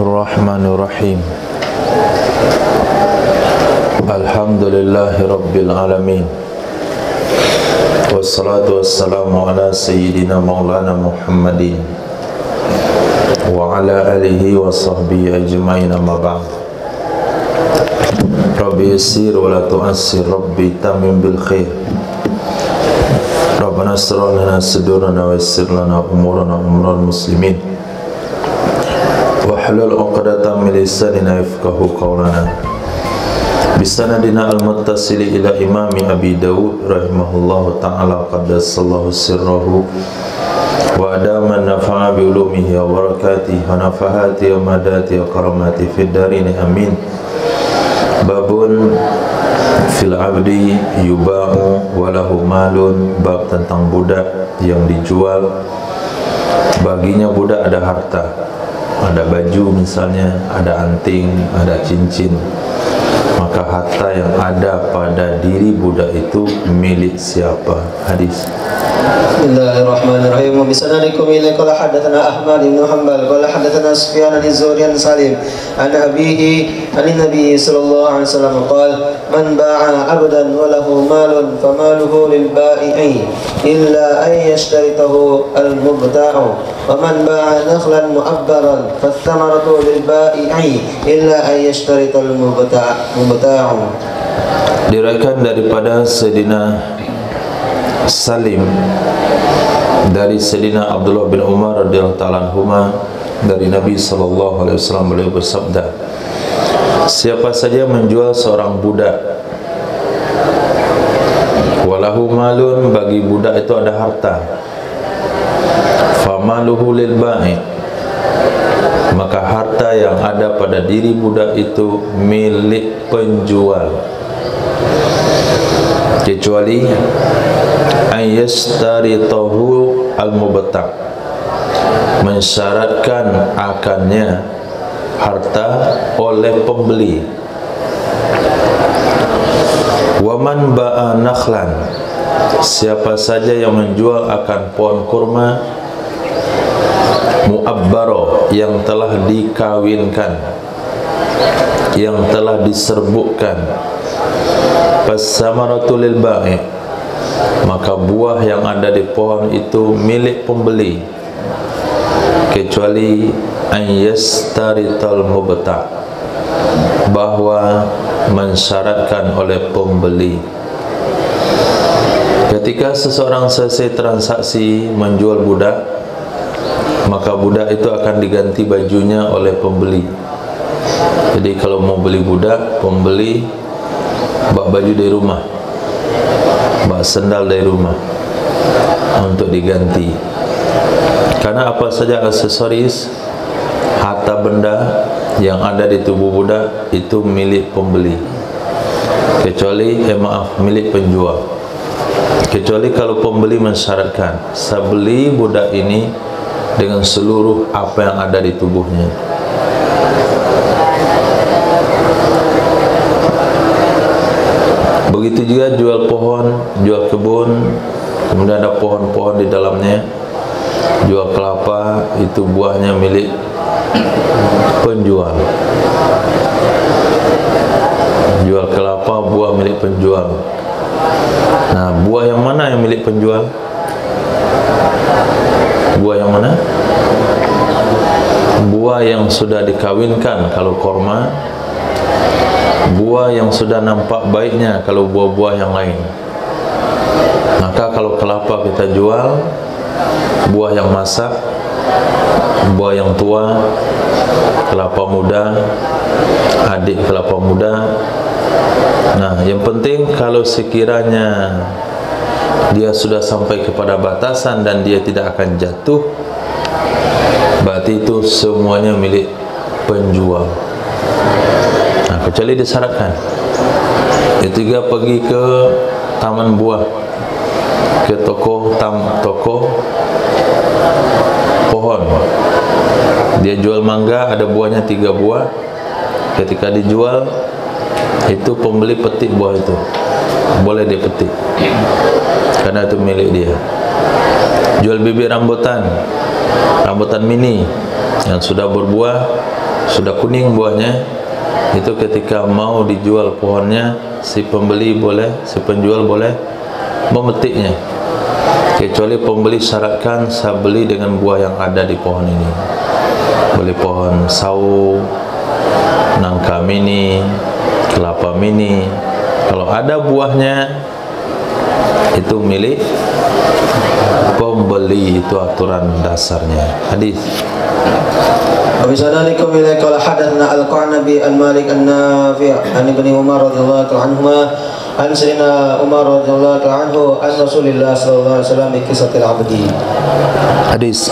Bismillahirrahmanirrahim. Alhamdulillahi Rabbil Alamin. Wassalatu wassalamu ala Sayyidina Maulana Muhammadin wa ala alihi wa sahbihi ajma'in, amma ba'd. Rabbi yassir wa la tu'assir, Rabbi tamim bil khair. Rabbana asrah lana sudurana wa yassir lana umurana umural muslimin. Wahlul 'uqdatam min lisanina yafqahu qawlana. Bisanadina al-muttasili ila imami Abi Dawud rahimahullahu ta'ala qaddasallahu sirrahu wa adama nafa'a bi ulumihi wa barakatihi wa nafahati wa madati wa karamati fid darin amin. Babun fil abdi yuba'u wa lahu malun. Bab tentang budak yang dijual, baginya budak ada harta, ada baju misalnya, ada anting, ada cincin, maka harta yang ada pada diri budak itu milik siapa? Hadis. Bismillahirrahmanirrahim. Bisanadikum ilaika qala hadatsana Ahmad bin Hanbal qala hadatsana Sufyan bin Zuhri an Salim an abihi an Nabi sallallahu alaihi wasallam qala man ba'a 'abdan wa lahu malun famaluhu lil ba'i'i illa an yashtaritahu al mubta'u wa man ba'a nakhlan mu'abbaran fathamaratu lil ba'i'i illa an yashtarita al mubta'u. Diriwayatkan daripada Sayyidina Salim dari Sayyidina Abdullah bin Umar radhiyallahu ta'ala anhuma dari Nabi sallallahu alaihi wasallam, beliau bersabda, siapa saja menjual seorang budak, walahu malun, bagi budak itu ada harta, famaluhu lil ba'i, maka harta yang ada pada diri budak itu milik penjual, kecuali ayyastaritahu al-mubta', mensyaratkan akannya harta oleh pembeli. Waman ba'a nakhlan, siapa saja yang menjual akan pohon kurma mu'abbaro, yang telah dikawinkan, yang telah diserbukkan, fasamaratu lil ba'i, maka buah yang ada di pohon itu milik pembeli, kecuali ayyastarital mubta', bahwa mensyaratkan oleh pembeli. Ketika seseorang selesai transaksi menjual budak, maka budak itu akan diganti bajunya oleh pembeli. Jadi kalau mau beli budak, pembeli bawa baju dari rumah, bawa sendal dari rumah untuk diganti. Karena apa saja aksesoris, harta benda yang ada di tubuh budak itu milik pembeli, kecuali milik penjual, kecuali kalau pembeli mensyaratkan, saya beli budak ini dengan seluruh apa yang ada di tubuhnya. Begitu juga jual pohon, jual kebun, kemudian ada pohon-pohon di dalamnya. Jual kelapa, itu buahnya milik penjual. Jual kelapa, buah milik penjual. Nah, buah yang mana yang milik penjual? Buah yang mana? Buah yang sudah dikawinkan kalau korma, buah yang sudah nampak baiknya kalau buah-buah yang lain. Maka kalau kelapa kita jual, buah yang masak, buah yang tua, kelapa muda, adik kelapa muda. Nah, yang penting kalau sekiranya dia sudah sampai kepada batasan dan dia tidak akan jatuh, berarti itu semuanya milik penjual. Nah, kecuali disyaratkan. Ketiga, pergi ke taman buah, ke toko pohon, dia jual mangga, ada buahnya 3 buah. Ketika dijual, itu pembeli petik buah itu, boleh dia petik karena itu milik dia. Jual bibit rambutan mini yang sudah berbuah, sudah kuning buahnya, itu ketika mau dijual pohonnya, si pembeli boleh, si penjual boleh memetiknya, kecuali pembeli syaratkan saya beli dengan buah yang ada di pohon ini. Beli pohon sawo, nangka mini, kelapa mini, kalau ada buahnya itu milik pembeli, itu aturan dasarnya. Hadis. وبسنادكم إليك قال حدثنا القعنبي عن مالك النافع عن ابن عمر رضي الله عنهما عن سيدنا عمر رضي الله عنه عن رسول الله صلى الله عليه وسلم بقصة العبد. Hadis.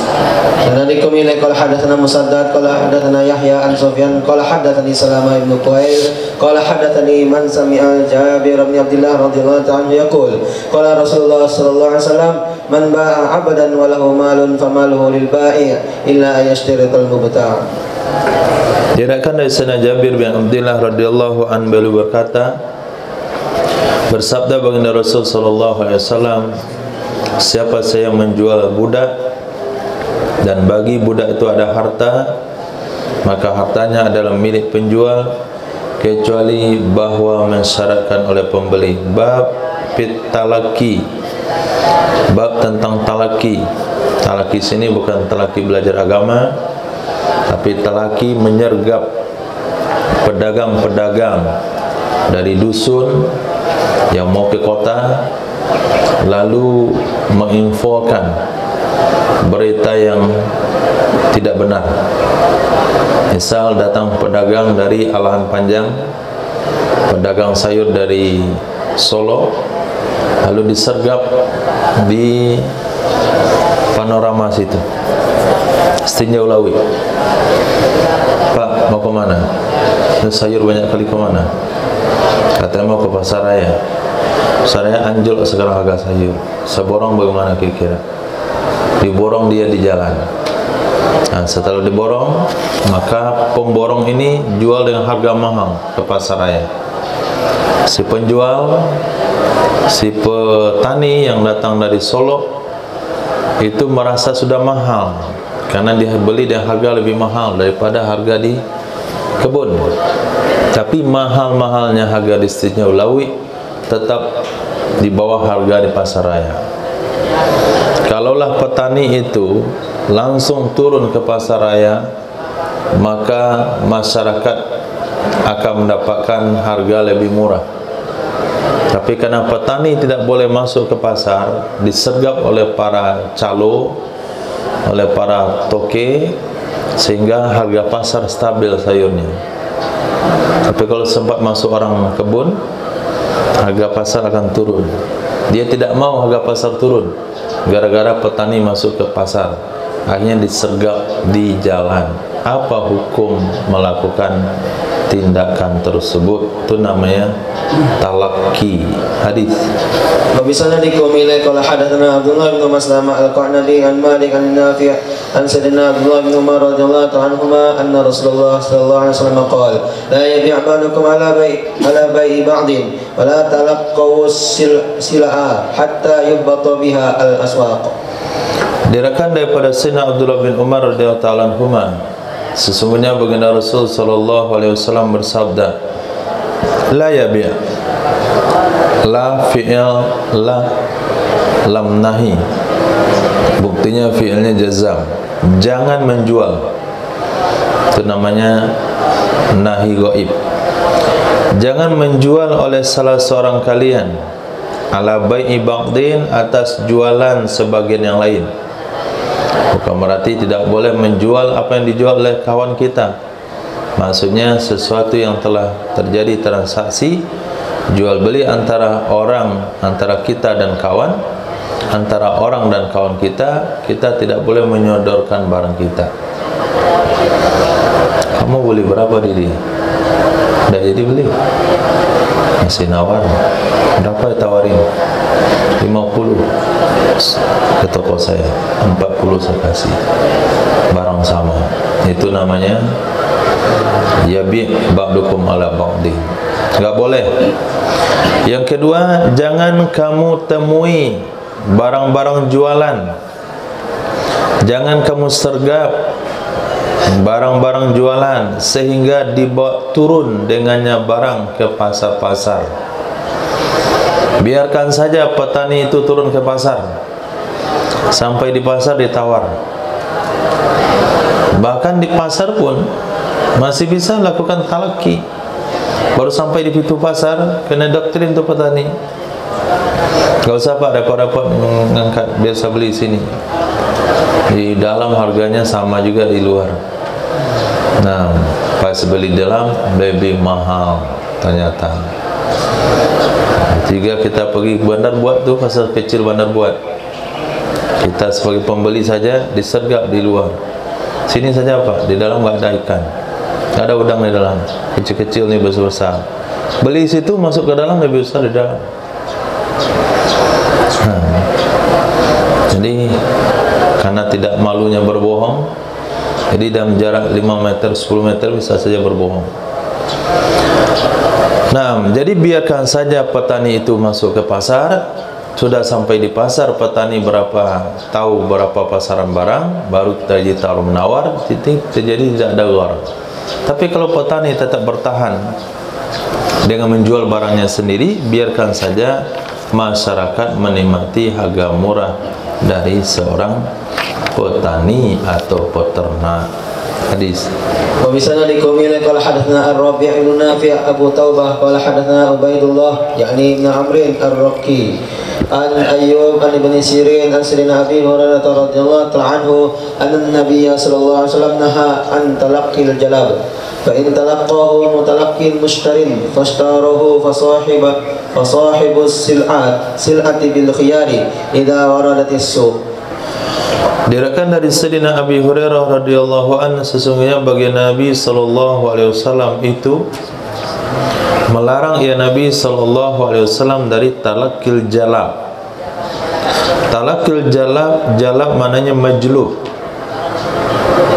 سنادكم إليك قال حدثنا مسدد قال حدثنا يحيى عن سفيان قال حدثني سلامة بن قهير قال حدثني من سمع جابر بن عبد الله رضي الله عنه يقول قال رسول الله صلى الله عليه وسلم من باع عبدا وله مال فماله للبائع إلا أن يشترط المبتاع. Diriwayatkan dari Sayyidina Jabir bin Abdullah radhiyallahu anhu, beliau berkata, bersabda baginda Rasul sallallahu alaihi wasallam, siapa saya yang menjual budak dan bagi budak itu ada harta, maka hartanya adalah milik penjual kecuali bahwa mensyaratkan oleh pembeli. Bab fit talaki, bab tentang talaki. Talaki sini bukan talaki belajar agama, tapi talaki menyergap pedagang-pedagang dari dusun yang mau ke kota, lalu menginfokan berita yang tidak benar. Misal datang pedagang dari Alahan Panjang, pedagang sayur dari Solo, lalu disergap di Panorama situ, Setinjau Lawi. Pak, mau ke mana? Sayur banyak kali ke mana? Katanya mau ke pasar raya. Pasar raya anjlok sekarang harga sayur. Seborong bagaimana kira-kira? Diborong dia di jalan. Nah, setelah diborong, maka pemborong ini jual dengan harga mahal ke pasar raya. Si penjual, si petani yang datang dari Solo itu merasa sudah mahal karena dia beli dengan harga lebih mahal daripada harga di kebun. Tapi mahal-mahalnya harga di Setinjau Lawi tetap di bawah harga di pasar raya. Kalaulah petani itu langsung turun ke pasar raya, maka masyarakat akan mendapatkan harga lebih murah. Tapi karena petani tidak boleh masuk ke pasar, disergap oleh para calo, oleh para toke, sehingga harga pasar stabil sayurnya. Tapi kalau sempat masuk orang kebun, harga pasar akan turun. Dia tidak mau harga pasar turun, gara-gara petani masuk ke pasar, akhirnya disergap di jalan. Apa hukum melakukan tindakan tersebut? Itu namanya talaki. Hadis. وبسندكم إليه قال حدثنا عبد الله بن مسلمة القعنبي عن مالك عن نافع عن سيدنا عبد الله بن عمر رضي الله عنهما أن رسول الله صلى الله عليه وسلم قال لا يبيع بعضكم على بيع بعض ولا تلقوا السلع حتى يضبط بها الأسواق. Diriwayatkan daripada Sayyidina Abdullah bin Umar radhiyallahu ta'ala anhuma, sesungguhnya baginda Rasul sallallahu alaihi wasallam bersabda, la yabi', la fi'il, la lam nahi, buktinya fi'ilnya jazam, jangan menjual, itu namanya nahi ghaib. Jangan menjual oleh salah seorang kalian ala bai'i ba'din, atas jualan sebagian yang lain. Bukan berarti tidak boleh menjual apa yang dijual oleh kawan kita. Maksudnya sesuatu yang telah terjadi transaksi jual beli antara orang, antara kita dan kawan, antara orang dan kawan kita, kita tidak boleh menyodorkan barang kita. Kamu beli berapa Didi? Tidak jadi beli, masih nawar. Berapa tawarin? 50 ke toko saya, 40 saya kasih, barang sama. Itu namanya yabi' ba'dukum ala ba'di. Enggak boleh. Yang kedua, jangan kamu temui barang-barang jualan, jangan kamu sergap barang-barang jualan, sehingga dibawa turun dengannya barang ke pasar-pasar. Biarkan saja petani itu turun ke pasar, sampai di pasar ditawar. Bahkan di pasar pun masih bisa lakukan talaki. Baru sampai di pintu pasar kena doktrin untuk petani. Gak usah Pak repot-repot mengangkat, biasa beli sini. Di dalam harganya sama juga di luar. Nah, pas beli dalam lebih mahal ternyata. Jika kita pergi ke Bandar Buat tuh, pasar kecil Bandar Buat, kita sebagai pembeli saja disergap di luar. Sini saja Pak, di dalam nggak ada ikan, nggak ada udang di dalam, kecil-kecil nih besar-besar. Beli situ, masuk ke dalam lebih besar di dalam. Jadi karena tidak malunya berbohong, jadi dalam jarak 5 meter, 10 meter bisa saja berbohong. Nah, jadi biarkan saja petani itu masuk ke pasar. Sudah sampai di pasar, petani tahu berapa pasaran barang, baru kita taruh menawar, terjadi tidak ada luar. Tapi kalau petani tetap bertahan dengan menjual barangnya sendiri, biarkan saja masyarakat menikmati harga murah dari seorang petani atau peternak. Hadis. Wa bisanadi kumila qala hadatsana Ar-Rabi' bin Nafi' Abu Taubah qala hadatsana Ubaidullah yakni Ibn Amr Ar-Raqi an Ayyub an Ibn Sirin an Sayyidina Abi Hurairah radhiyallahu ta'ala anhu anna an-nabiy sallallahu alaihi wasallam naha an talaqqil jalab fa in talaqqahu mutalaqqin mushtarin fashtarahu fasahibu sil'ati bil khiyari idza waradatis suq. Diriwayatkan dari Sayyidina Abi Hurairah radhiyallahu anhu, sesungguhnya bagi Nabi sallallahu alaihi wasallam itu melarang Nabi sallallahu alaihi wasallam dari talakil jalab. Talakil jalab maknanya majlub.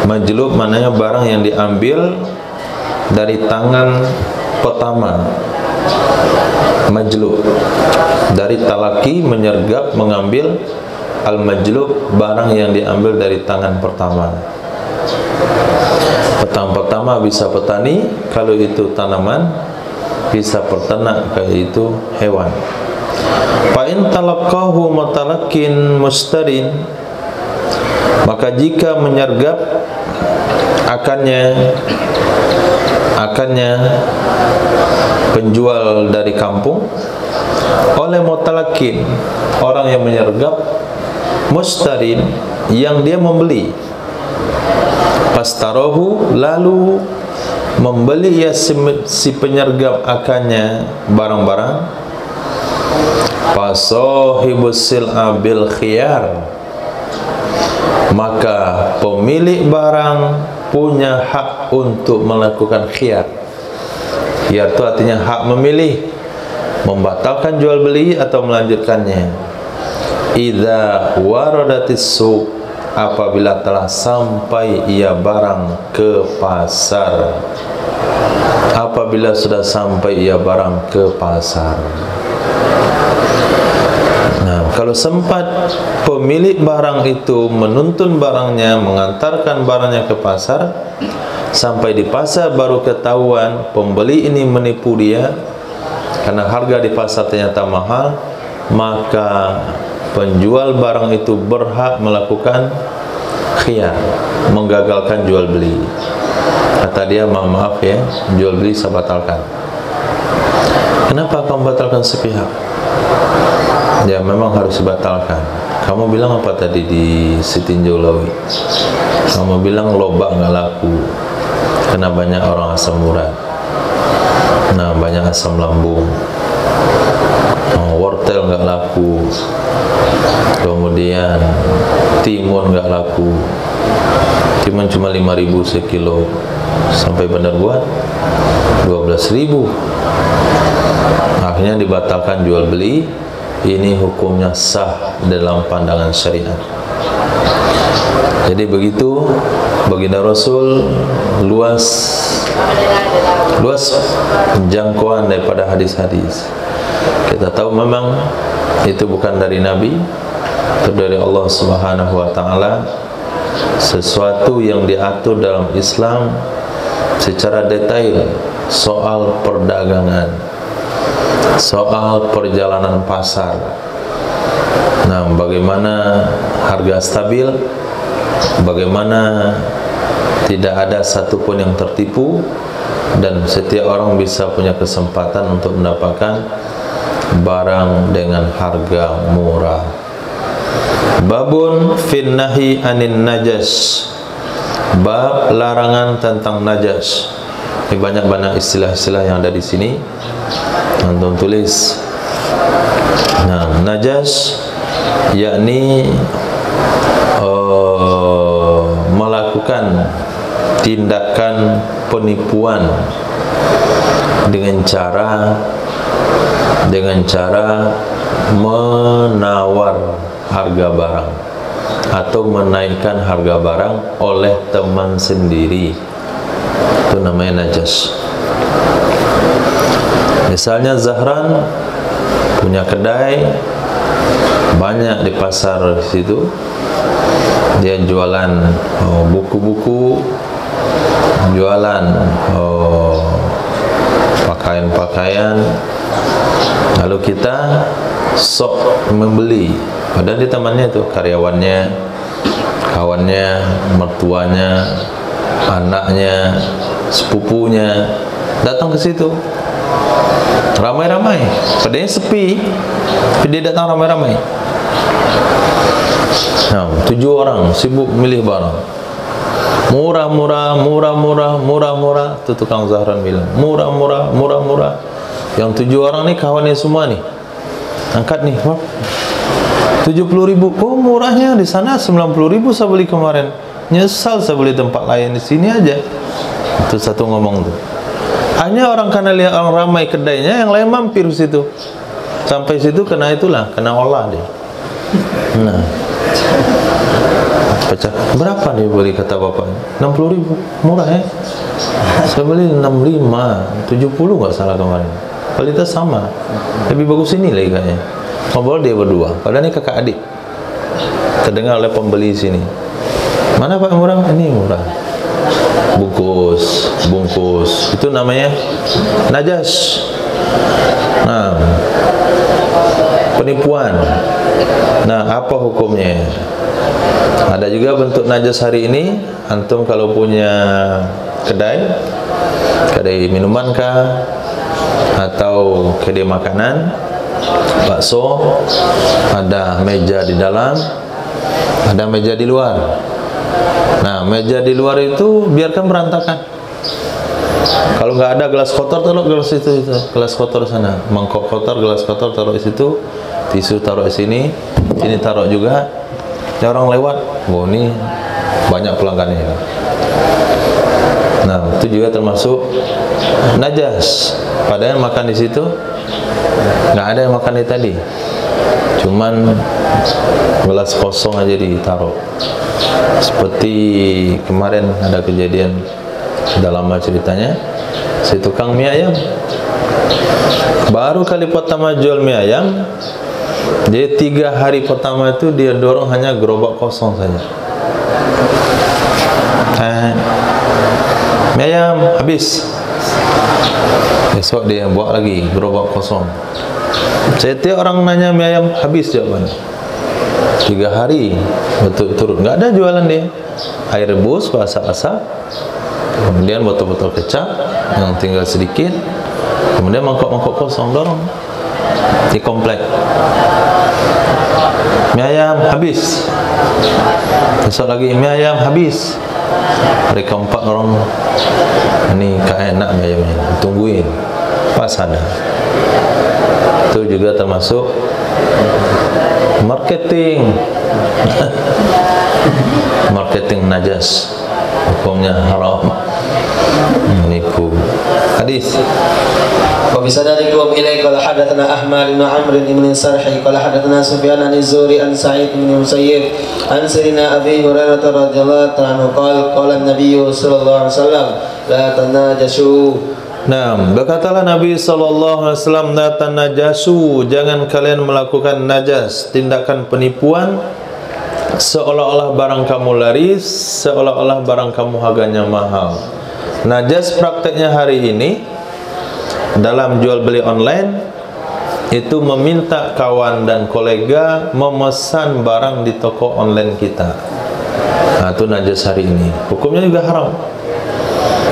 Majlub maknanya barang yang diambil dari tangan pertama. Majlub dari talaki, menyergap, mengambil. Al-majlub barang yang diambil dari tangan pertama. Pertama bisa petani kalau itu tanaman, bisa peternak kalau itu hewan. Fa in talaqahu mutalaqin mustarin, maka jika menyergap akannya penjual dari kampung oleh mutalaqin, orang yang menyergap, mustarin yang dia membeli, pastarahu lalu membeli si penyergap akannya barang-barang, fasahibus sil'a bil khiyar, maka pemilik barang punya hak untuk melakukan khiyar. Khiyar itu artinya hak memilih, membatalkan jual beli atau melanjutkannya. Idza waradatis suq, apabila telah sampai ia barang ke pasar. Apabila sudah sampai ia barang ke pasar. Nah, kalau sempat pemilik barang itu menuntun barangnya, mengantarkan barangnya ke pasar, sampai di pasar baru ketahuan pembeli ini menipu dia karena harga di pasar ternyata mahal, maka penjual barang itu berhak melakukan khiyar, menggagalkan jual beli. Kata dia, maaf ya, jual beli saya batalkan. Kenapa kamu batalkan sepihak? Ya memang harus dibatalkan. Kamu bilang apa tadi di Sitinjau Lawi? Kamu bilang lobak nggak laku karena banyak orang asam urat. Nah, banyak asam lambung. Wortel nggak laku, kemudian timun nggak laku, timun cuma 5.000 sekilo, sampai Bandar Buat 12.000. Akhirnya dibatalkan jual beli. Ini hukumnya sah dalam pandangan syariat. Jadi begitu baginda Rasul luas jangkauan daripada hadis-hadis. Kita tahu memang itu bukan dari Nabi, itu dari Allah Subhanahu wa taala. sesuatu yang diatur dalam Islam secara detail soal perdagangan, soal perjalanan pasar. Nah, bagaimana harga stabil, bagaimana tidak ada satupun yang tertipu, dan setiap orang bisa punya kesempatan untuk mendapatkan barang dengan harga murah. Babun fin nahi anin najas, bab larangan tentang najas. Ini banyak-banyak istilah-istilah yang ada di sini. Antum tulis. Nah, najas yakni melakukan tindakan penipuan dengan cara menawar harga barang atau menaikkan harga barang oleh teman sendiri. Itu namanya najas. Misalnya Zahran punya kedai banyak di pasar situ, dia jualan buku-buku, jualan pakaian-pakaian, lalu kita sok membeli, padahal di temannya itu karyawannya, kawannya, mertuanya, anaknya, sepupunya datang ke situ ramai-ramai, padahal sepi, tapi dia datang ramai-ramai. Nah, 7 orang sibuk milih barang, murah-murah, murah-murah, murah-murah. Itu tukang Zahran bilang murah-murah, murah-murah. Yang 7 orang nih kawannya semua nih, angkat nih, 70.000. Oh, murahnya, di sana 90.000 saya beli kemarin. Nyesal saya beli tempat lain, di sini aja. Itu satu ngomong tuh. Hanya orang karena lihat orang ramai kedainya, yang lain mampir situ. Sampai situ kena itulah, kena olah dia. Nah, pecah. Berapa nih beli, kata bapaknya? 60.000. Murah ya? Saya beli 65, 70 nggak salah kemarin. Kualitas sama. Lebih bagus ini lagi kayaknya. Ngobrol dia berdua. Padahal ini kakak adik. Terdengar oleh pembeli sini. Mana Pak murah? Ini murah. Bungkus. Itu namanya najas. Nah, penipuan. Nah, apa hukumnya? Ada juga bentuk najas hari ini. Antum kalau punya kedai minuman kah, atau kedai makanan, bakso, ada meja di dalam, ada meja di luar. Nah, meja di luar itu biarkan berantakan. Kalau nggak ada gelas kotor, taruh gelas itu, gelas kotor sana, mangkok kotor, gelas kotor taruh di situ, tisu taruh di sini taruh juga. Ya, orang lewat, wah ini banyak pelanggannya. Nah, itu juga termasuk najas. Padahal makan di situ nggak ada yang makan di tadi, cuman gelas kosong aja ditaruh. Seperti kemarin ada kejadian, sudah lama ceritanya, si tukang mie ayam baru kali pertama jual mie ayam. Dia 3 hari pertama itu dia dorong hanya gerobak kosong saja. Mie ayam habis. Besok dia buat lagi gerobak kosong. Setiap orang nanya mie ayam habis jawabannya. 3 hari betul-betul nggak ada jualan dia. Air rebus basah-basah, kemudian botol-botol kecap yang tinggal sedikit, kemudian mangkok-mangkok kosong dorong di komplek. Mie ayam habis. Besok lagi mie ayam habis. Hari keempat orang, ini kayak enak mie ayamnya, tungguin pas ada. Itu juga termasuk marketing. Marketing najas, hukumnya haram, menipu. Hadis. وبسند إليه قال حدثنا أحمد بن عمرو بن السرحي قال حدثنا سفيان عن الزهري عن سعيد بن المسيب عن سيدنا أبي هريرة رضي الله عنه قال قال النبي صلى الله عليه وسلم لا تناجشوا. Nah, berkatalah Nabi SAW, la tanajasu, jangan kalian melakukan najas, tindakan penipuan seolah-olah barang kamu laris, seolah-olah barang kamu harganya mahal. Najas prakteknya hari ini dalam jual beli online itu meminta kawan dan kolega memesan barang di toko online kita. Nah, itu najas hari ini. Hukumnya juga haram.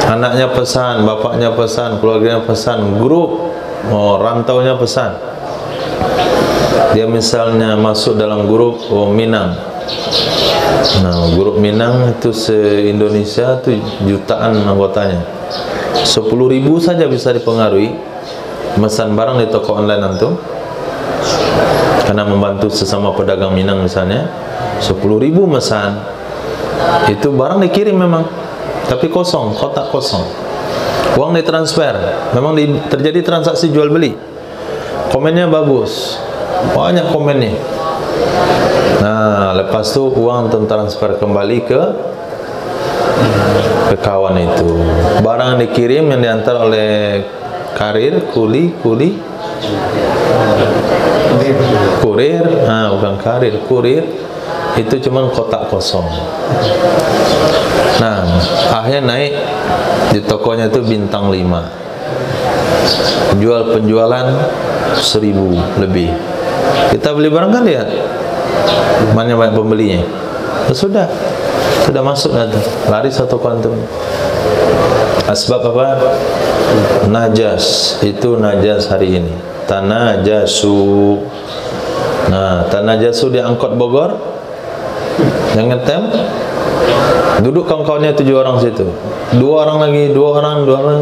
Anaknya pesan, bapaknya pesan, keluarganya pesan, grup rantaunya pesan. Dia misalnya masuk dalam grup Minang. Nah, grup Minang itu se-Indonesia itu jutaan anggotanya. 10.000 saja bisa dipengaruhi memesan barang di toko online antum, karena membantu sesama pedagang Minang misalnya. 10.000 mesan, itu barang dikirim memang, tapi kosong, kotak kosong. Uang ditransfer, memang terjadi transaksi jual beli. Komennya bagus, banyak komennya. Nah, lepas itu uang transfer kembali ke kawan itu. Barang yang dikirim yang diantar oleh karir, kurir, bukan karir, kurir, itu cuma kotak kosong. Nah, akhirnya naik di tokonya itu bintang 5. Penjualan 1.000 lebih. Kita beli barang kan lihat mana banyak pembelinya. Sudah masuk nanti. Laris atau kuantum. Asbab apa? Najas. Itu najas hari ini. Tanajasu. Nah, tanajasu di angkot Bogor yang ngetem, duduk kawan-kawannya 7 orang situ. 2 orang lagi, 2 orang.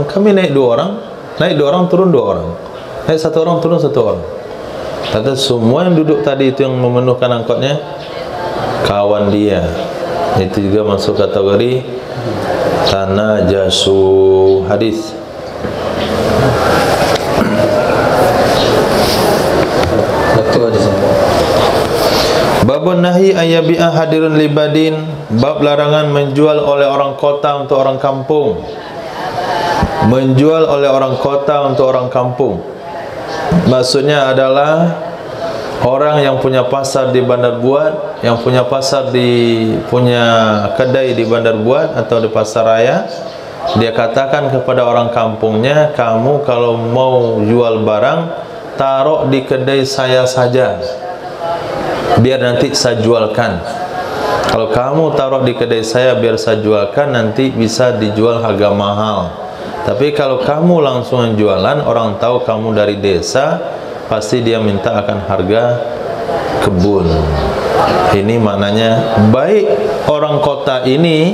Kami naik 2 orang. Naik 2 orang, turun 2 orang. Naik 1 orang, turun 1 orang. Kata semua yang duduk tadi itu yang memenuhkan angkotnya kawan dia. Itu juga masuk kategori tanajasu. Hadis. Babun nahi ayabi'a hadirun libadin. Bab larangan menjual oleh orang kota untuk orang kampung. Menjual oleh orang kota untuk orang kampung, maksudnya adalah orang yang punya pasar di Bandar Buat, yang punya pasar punya kedai di Bandar Buat atau di pasar raya. Dia katakan kepada orang kampungnya, kamu kalau mau jual barang, taruh di kedai saya saja, biar nanti saya jualkan. Kalau kamu taruh di kedai saya biar saya jualkan, nanti bisa dijual harga mahal. Tapi kalau kamu langsung jualan, orang tahu kamu dari desa, pasti dia minta akan harga kebun. Ini maknanya baik orang kota ini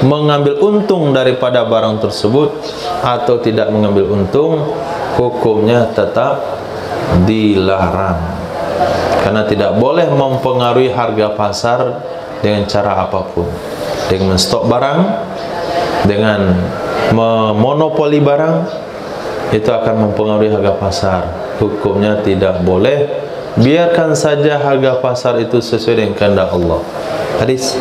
mengambil untung daripada barang tersebut atau tidak mengambil untung, hukumnya tetap dilarang. Karena tidak boleh mempengaruhi harga pasar dengan cara apapun. Dengan stok barang, dengan memonopoli barang, itu akan mempengaruhi harga pasar. Hukumnya tidak boleh. Biarkan saja harga pasar itu sesuai dengan kehendak Allah. Hadis.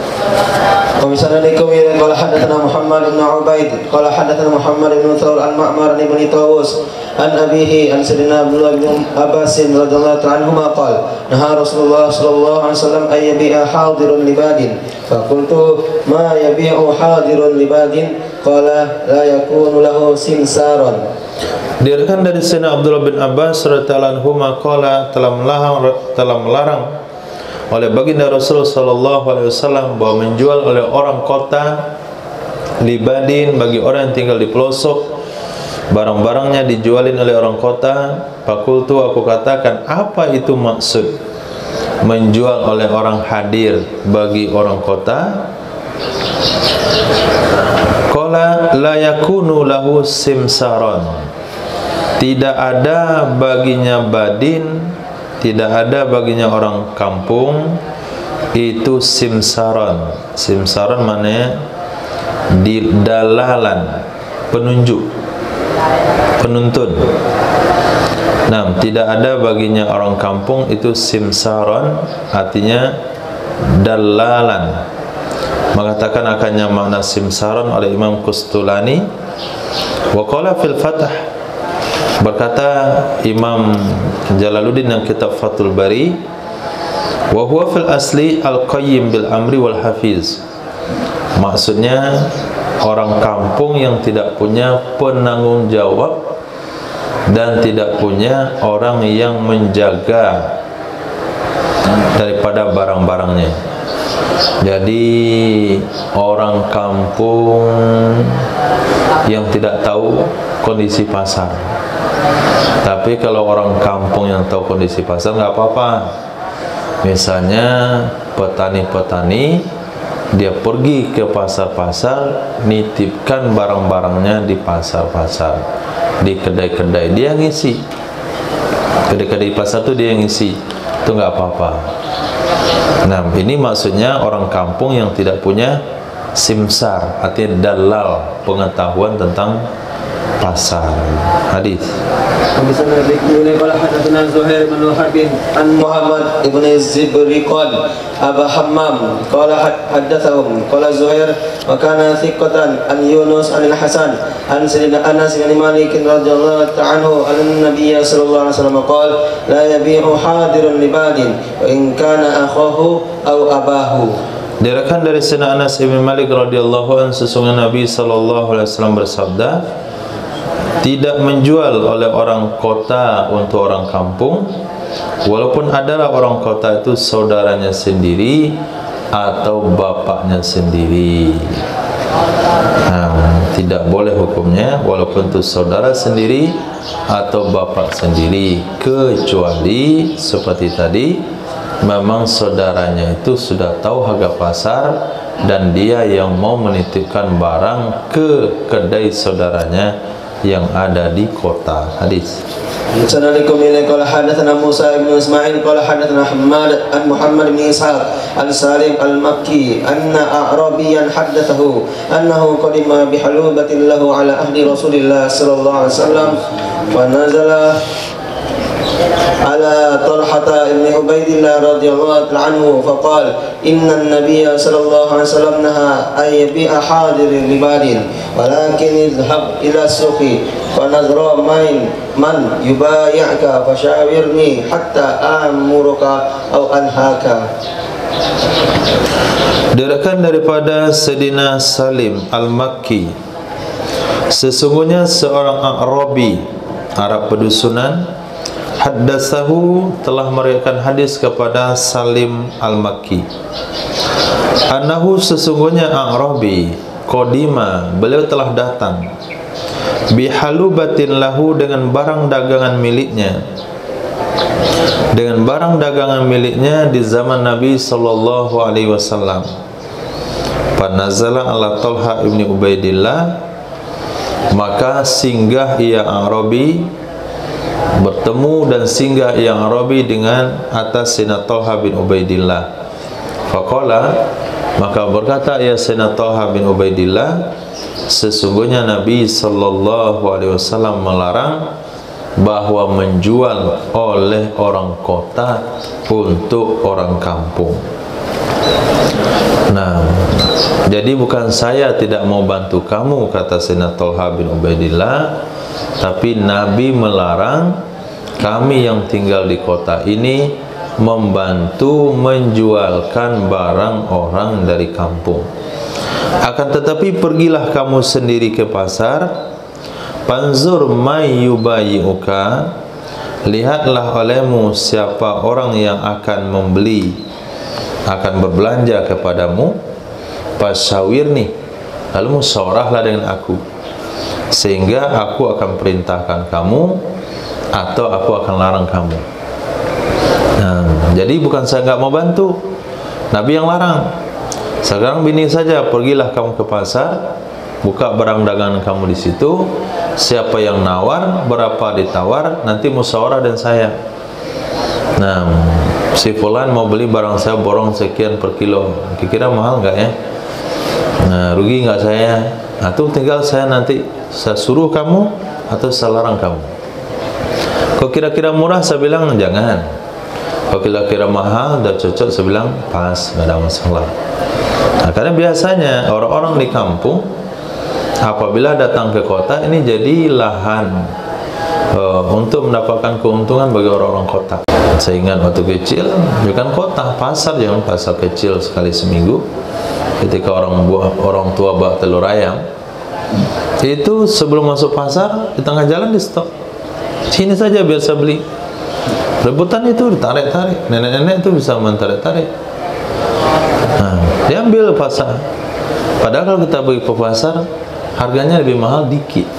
وبسندكم إلى قال حدثنا محمد بن عبيد قال حدثنا محمد بن ثور عن معمر بن طاووس عن أبيه عن سيدنا عبد الله بن عباس رضي الله عنهما قال نهى رسول الله صلى الله عليه وسلم أن يبيع حاضر لباد فقلت ما يبيع حاضر لباد قال لا يكون له سمسار. Diriwayatkan dari Sayyidina Abdullah bin Abbas radhiyallahu anhu qala telah melarang oleh baginda Rasul sallallahu alaihi wasallam bahwa menjual oleh orang kota libadin, bagi orang yang tinggal di pelosok, barang-barangnya dijualin oleh orang kota. Fakultu, aku katakan, apa itu maksud menjual oleh orang hadir bagi orang kota? Qala la yakunu lahu simsaron. Tidak ada baginya badin, tidak ada baginya orang kampung itu simsaron. Simsaron maknanya dalalan, penunjuk, penuntun. Nah, tidak ada baginya orang kampung itu simsaron, artinya dalalan. Mengatakan akannya makna simsaron oleh Imam Qustulani. Wa qala fil Fath, berkata Imam Jalaluddin dalam kitab Fathul Bari, Wa huwa fil asli al-qayyim bil amri wal hafiz. Maksudnya orang kampung yang tidak punya penanggung jawab dan tidak punya orang yang menjaga daripada barang-barangnya. Jadi orang kampung yang tidak tahu kondisi pasar. Tapi kalau orang kampung yang tahu kondisi pasar nggak apa-apa. Misalnya petani-petani, dia pergi ke pasar-pasar, nitipkan barang-barangnya di pasar-pasar, di kedai-kedai, dia ngisi. Kedai-kedai pasar itu dia ngisi, itu nggak apa-apa. Nah, ini maksudnya orang kampung yang tidak punya simsar, artinya dalal, pengetahuan tentang pasar. Hadis. حدثنا بن قال حدثنا زهير بن حرب عن محمد بن الزبرقان أبا حمام قال حدثهم قال زهير وكان ثقة عن يونس عن الحسن عن سيدنا أنس بن مالك رضي الله عنه أن النبي صلى الله عليه وسلم قال لا يبيع حاضر لباد وإن كان أخاه أو أباه. Diriwayatkan dari Sayyidina Anas bin Malik radhiyallahu anhu, sesungguhnya Nabi sallallahu alaihi wasallam bersabda, tidak menjual oleh orang kota untuk orang kampung, walaupun adalah orang kota itu saudaranya sendiri atau bapaknya sendiri. Nah, tidak boleh hukumnya walaupun itu saudara sendiri atau bapak sendiri, kecuali seperti tadi, memang saudaranya itu sudah tahu harga pasar dan dia yang mau menitipkan barang ke kedai saudaranya yang ada di kota. Hadis. Assalamualaikum warahmatullahi wabarakatuh. Hadatsana Musa bin Ismail qala hadatsana Muhammad bin Ishaq an Salim al-Makki anna a'rabiyan haddathahu annahu qadima bi halubatin lahu ala ahli Rasulillah sallallahu alaihi wasallam wa nazala على طلحة بن عبيد الله رضي الله عنه فقال إن النبي صلى الله عليه وسلم نهى أن يبيع حاضر لباد ولكن اذهب إلى السوق فنظر من يبايعك فشاورني حتى آمرك أو أنهاك. Diriwayatkan daripada Sayyidina Salim al-Makki, sesungguhnya seorang Arabi, Arab pedusunan, haddatsahu, telah meriwayatkan hadis kepada Salim al-Makki, annahu, sesungguhnya Arabi, qadima, beliau telah datang, bihalubatin lahu, dengan barang dagangan miliknya, dengan barang dagangan miliknya di zaman Nabi sallallahu alaihi wasallam. Panazala ala Talha ibni Ubaidillah, maka singgah ia Arabi, bertemu dan singgah yang Arabi dengan atas Sayyidina Talha bin Ubaidillah. Faqala, maka berkata ya Sayyidina Talha bin Ubaidillah, sesungguhnya Nabi sallallahu alaihi wasallam melarang bahwa menjual oleh orang kota untuk orang kampung. Nah, jadi bukan saya tidak mau bantu kamu, kata Sayyidina Talha bin Ubaidillah, tapi Nabi melarang kami yang tinggal di kota ini membantu menjualkan barang orang dari kampung. Akan tetapi pergilah kamu sendiri ke pasar, panzur may yubayi'uka, lihatlah olehmu siapa orang yang akan membeli, akan berbelanja kepadamu, pasyawirni, lalu musyawarahlah dengan aku, sehingga aku akan perintahkan kamu atau aku akan larang kamu. Nah, jadi bukan saya nggak mau bantu, Nabi yang larang. Sekarang bini saja, pergilah kamu ke pasar, buka barang dagangan kamu di situ, siapa yang nawar, berapa ditawar, nanti musyawarah dan saya. Nah, si fulan mau beli barang saya borong sekian per kilo, kira-kira mahal nggak ya? Nah, rugi nggak saya? Nah, itu tinggal saya nanti saya suruh kamu atau saya larang kamu. Kalau kira-kira murah, saya bilang jangan. Kalau kira-kira mahal, udah cocok, saya bilang pas, nggak ada masalah. Nah, karena biasanya orang-orang di kampung apabila datang ke kota ini jadi lahan untuk mendapatkan keuntungan bagi orang-orang kota. Saya ingat waktu kecil, bukan kota, pasar, jangan pasar kecil sekali seminggu. Ketika orang tua bawa telur ayam, itu sebelum masuk pasar di tengah jalan di stop. Sini saja biasa beli. Rebutan itu ditarik-tarik. Nenek-nenek itu bisa mentarik-tarik. Nah, diambil pasar. Padahal kalau kita pergi ke pasar, harganya lebih mahal dikit.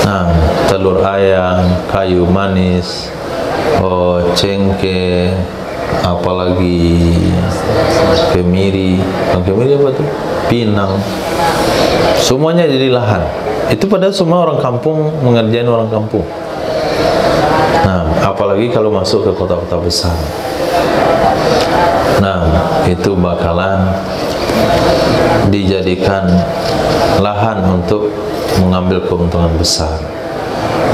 Nah, telur ayam, kayu manis, cengkeh, apalagi kemiri. Kemiri apa tuh? Pinang. Semuanya jadi lahan. Itu padahal semua orang kampung mengerjain orang kampung. Nah, apalagi kalau masuk ke kota-kota besar. Nah, itu bakalan dijadikan lahan untuk mengambil keuntungan besar.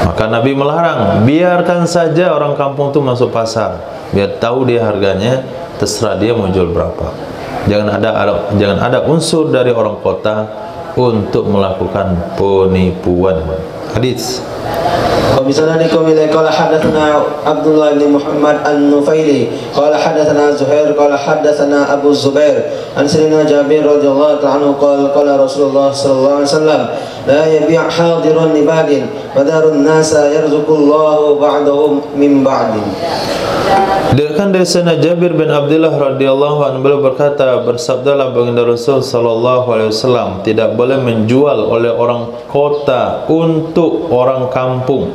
Maka Nabi melarang, biarkan saja orang kampung itu masuk pasar, biar tahu dia harganya, terserah dia mau jual berapa. Jangan ada unsur dari orang kota untuk melakukan penipuan. Hadis. وبسندكم إليه قال حدثنا عبد الله بن محمد النفيلي قال حدثنا زهير قال حدثنا أبو الزبير عن سيدنا جابر رضي الله عنه قال قال رسول الله صلى الله عليه وسلم لا يبيع حاضر لباد ودار الناس يرزق الله بعضهم من بعض. Diriwayatkan dari Sayyidina Jabir bin Abdullah radhiyallahu anhu, beliau berkata, bersabdalah baginda Rasul sallallahu alaihi wasallam, tidak boleh menjual oleh orang kota untuk orang kampung.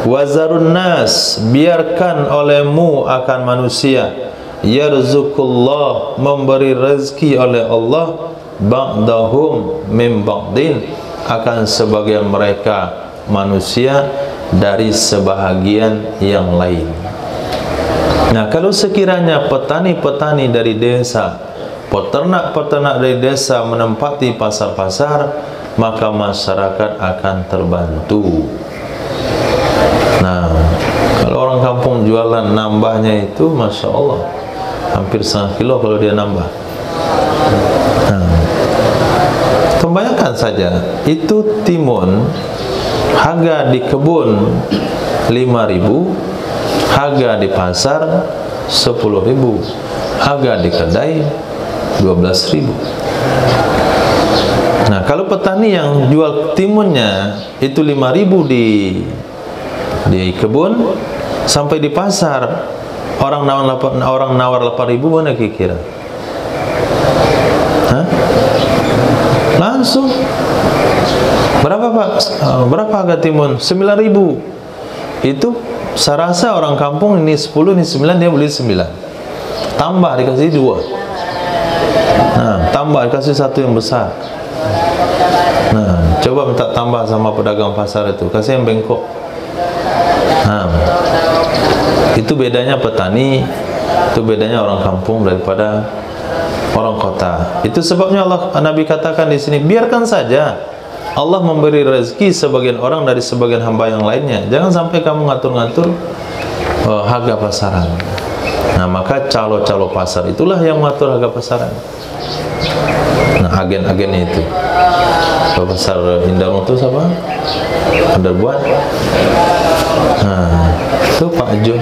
Wazarun nas, biarkan olehmu akan manusia. Yarzuqullah, memberi rezeki oleh Allah, ba'dahum min ba'din, akan sebagian mereka manusia dari sebahagian yang lain. Nah, kalau sekiranya petani-petani dari desa, peternak-peternak dari desa menempati pasar-pasar, maka masyarakat akan terbantu. Nah, kalau orang kampung jualan, nambahnya itu Masya Allah hampir setengah kilo kalau dia nambah. Nah, bayangkan saja, itu timun harga di kebun 5.000, harga di pasar 10.000, harga di kedai 12.000. Nah, kalau petani yang jual timunnya itu 5.000 di kebun, sampai di pasar orang nawar 8.000, mana kira-kira? Hah? Langsung berapa Pak? Berapa harga timun? 9.000. Itu saya rasa orang kampung ini 10, ini 9, dia beli 9. Tambah dikasih 2. Nah, tambah dikasih 1 yang besar. Nah, coba minta tambah sama pedagang pasar itu, kasih yang bengkok. Nah, itu bedanya petani, itu bedanya orang kampung daripada orang kota. Itu sebabnya Nabi katakan di sini, biarkan saja Allah memberi rezeki sebagian orang dari sebagian hamba yang lainnya. Jangan sampai kamu ngatur-ngatur harga pasaran. Nah, maka calo-calo pasar itulah yang mengatur harga pasaran. Nah, agen-agen itu. Pasar Indarung itu siapa? Ada buat. Nah, itu Pak Jo.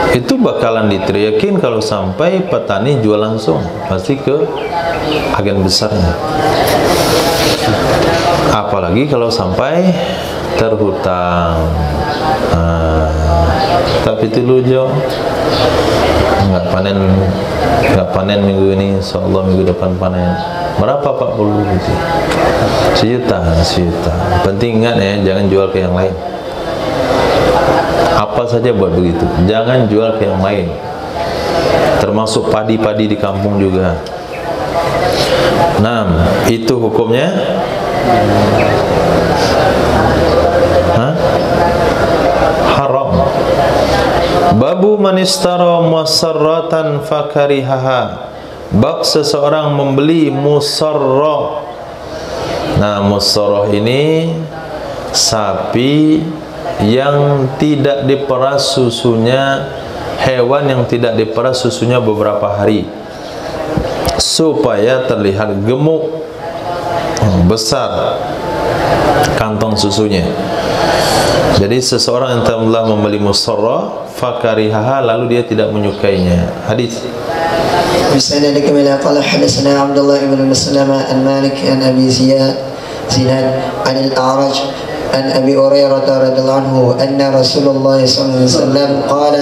Itu bakalan diteriakin kalau sampai petani jual langsung, pasti ke agen besarnya. Apalagi kalau sampai terhutang. Tapi itu lujo, nggak panen minggu ini, insyaallah minggu depan panen. Berapa Pak perlu gitu? Sejuta. Penting ingat ya, jangan jual ke yang lain. Apa saja buat begitu, jangan jual ke yang lain, termasuk padi-padi di kampung juga. Nah, itu hukumnya. Haram. Babu manistara musarratan fakarihaha, bab seseorang membeli musarrah. Nah, musarrah ini sapi yang tidak diperas susunya, hewan yang tidak diperas susunya beberapa hari, supaya terlihat gemuk, besar. kantong susunya. Jadi seseorang yang telah membeli musarrah fakarihaha, lalu dia tidak menyukainya. Hadis. بسند كما قال حدثنا عبد الله بن مسلمة عن مالك عن أبي زناد عن الأعرج عن أبي هريرة رضي الله عنه أن رسول الله صلى الله عليه وسلم قال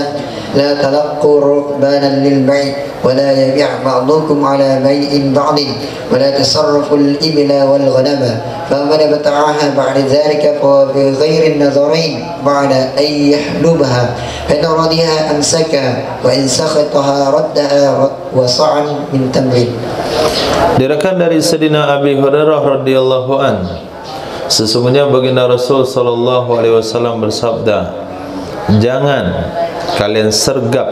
لا تلقوا ركبانا للبيع ولا يبيع بعضكم على بيع بعض ولا تصرفوا الإبل والغنم فمن ابتاعها بعد ذلك فهو بغير النظرين بعد أن يحلبها فإن رضيها أمسكها وإن سخطها ردها وصاعا من تمر. Diriwayatkan dari Sayyidina Abi Hurairah radhiyallahu an, sesungguhnya baginda Rasul sallallahu alaihi wasallam bersabda, jangan kalian sergap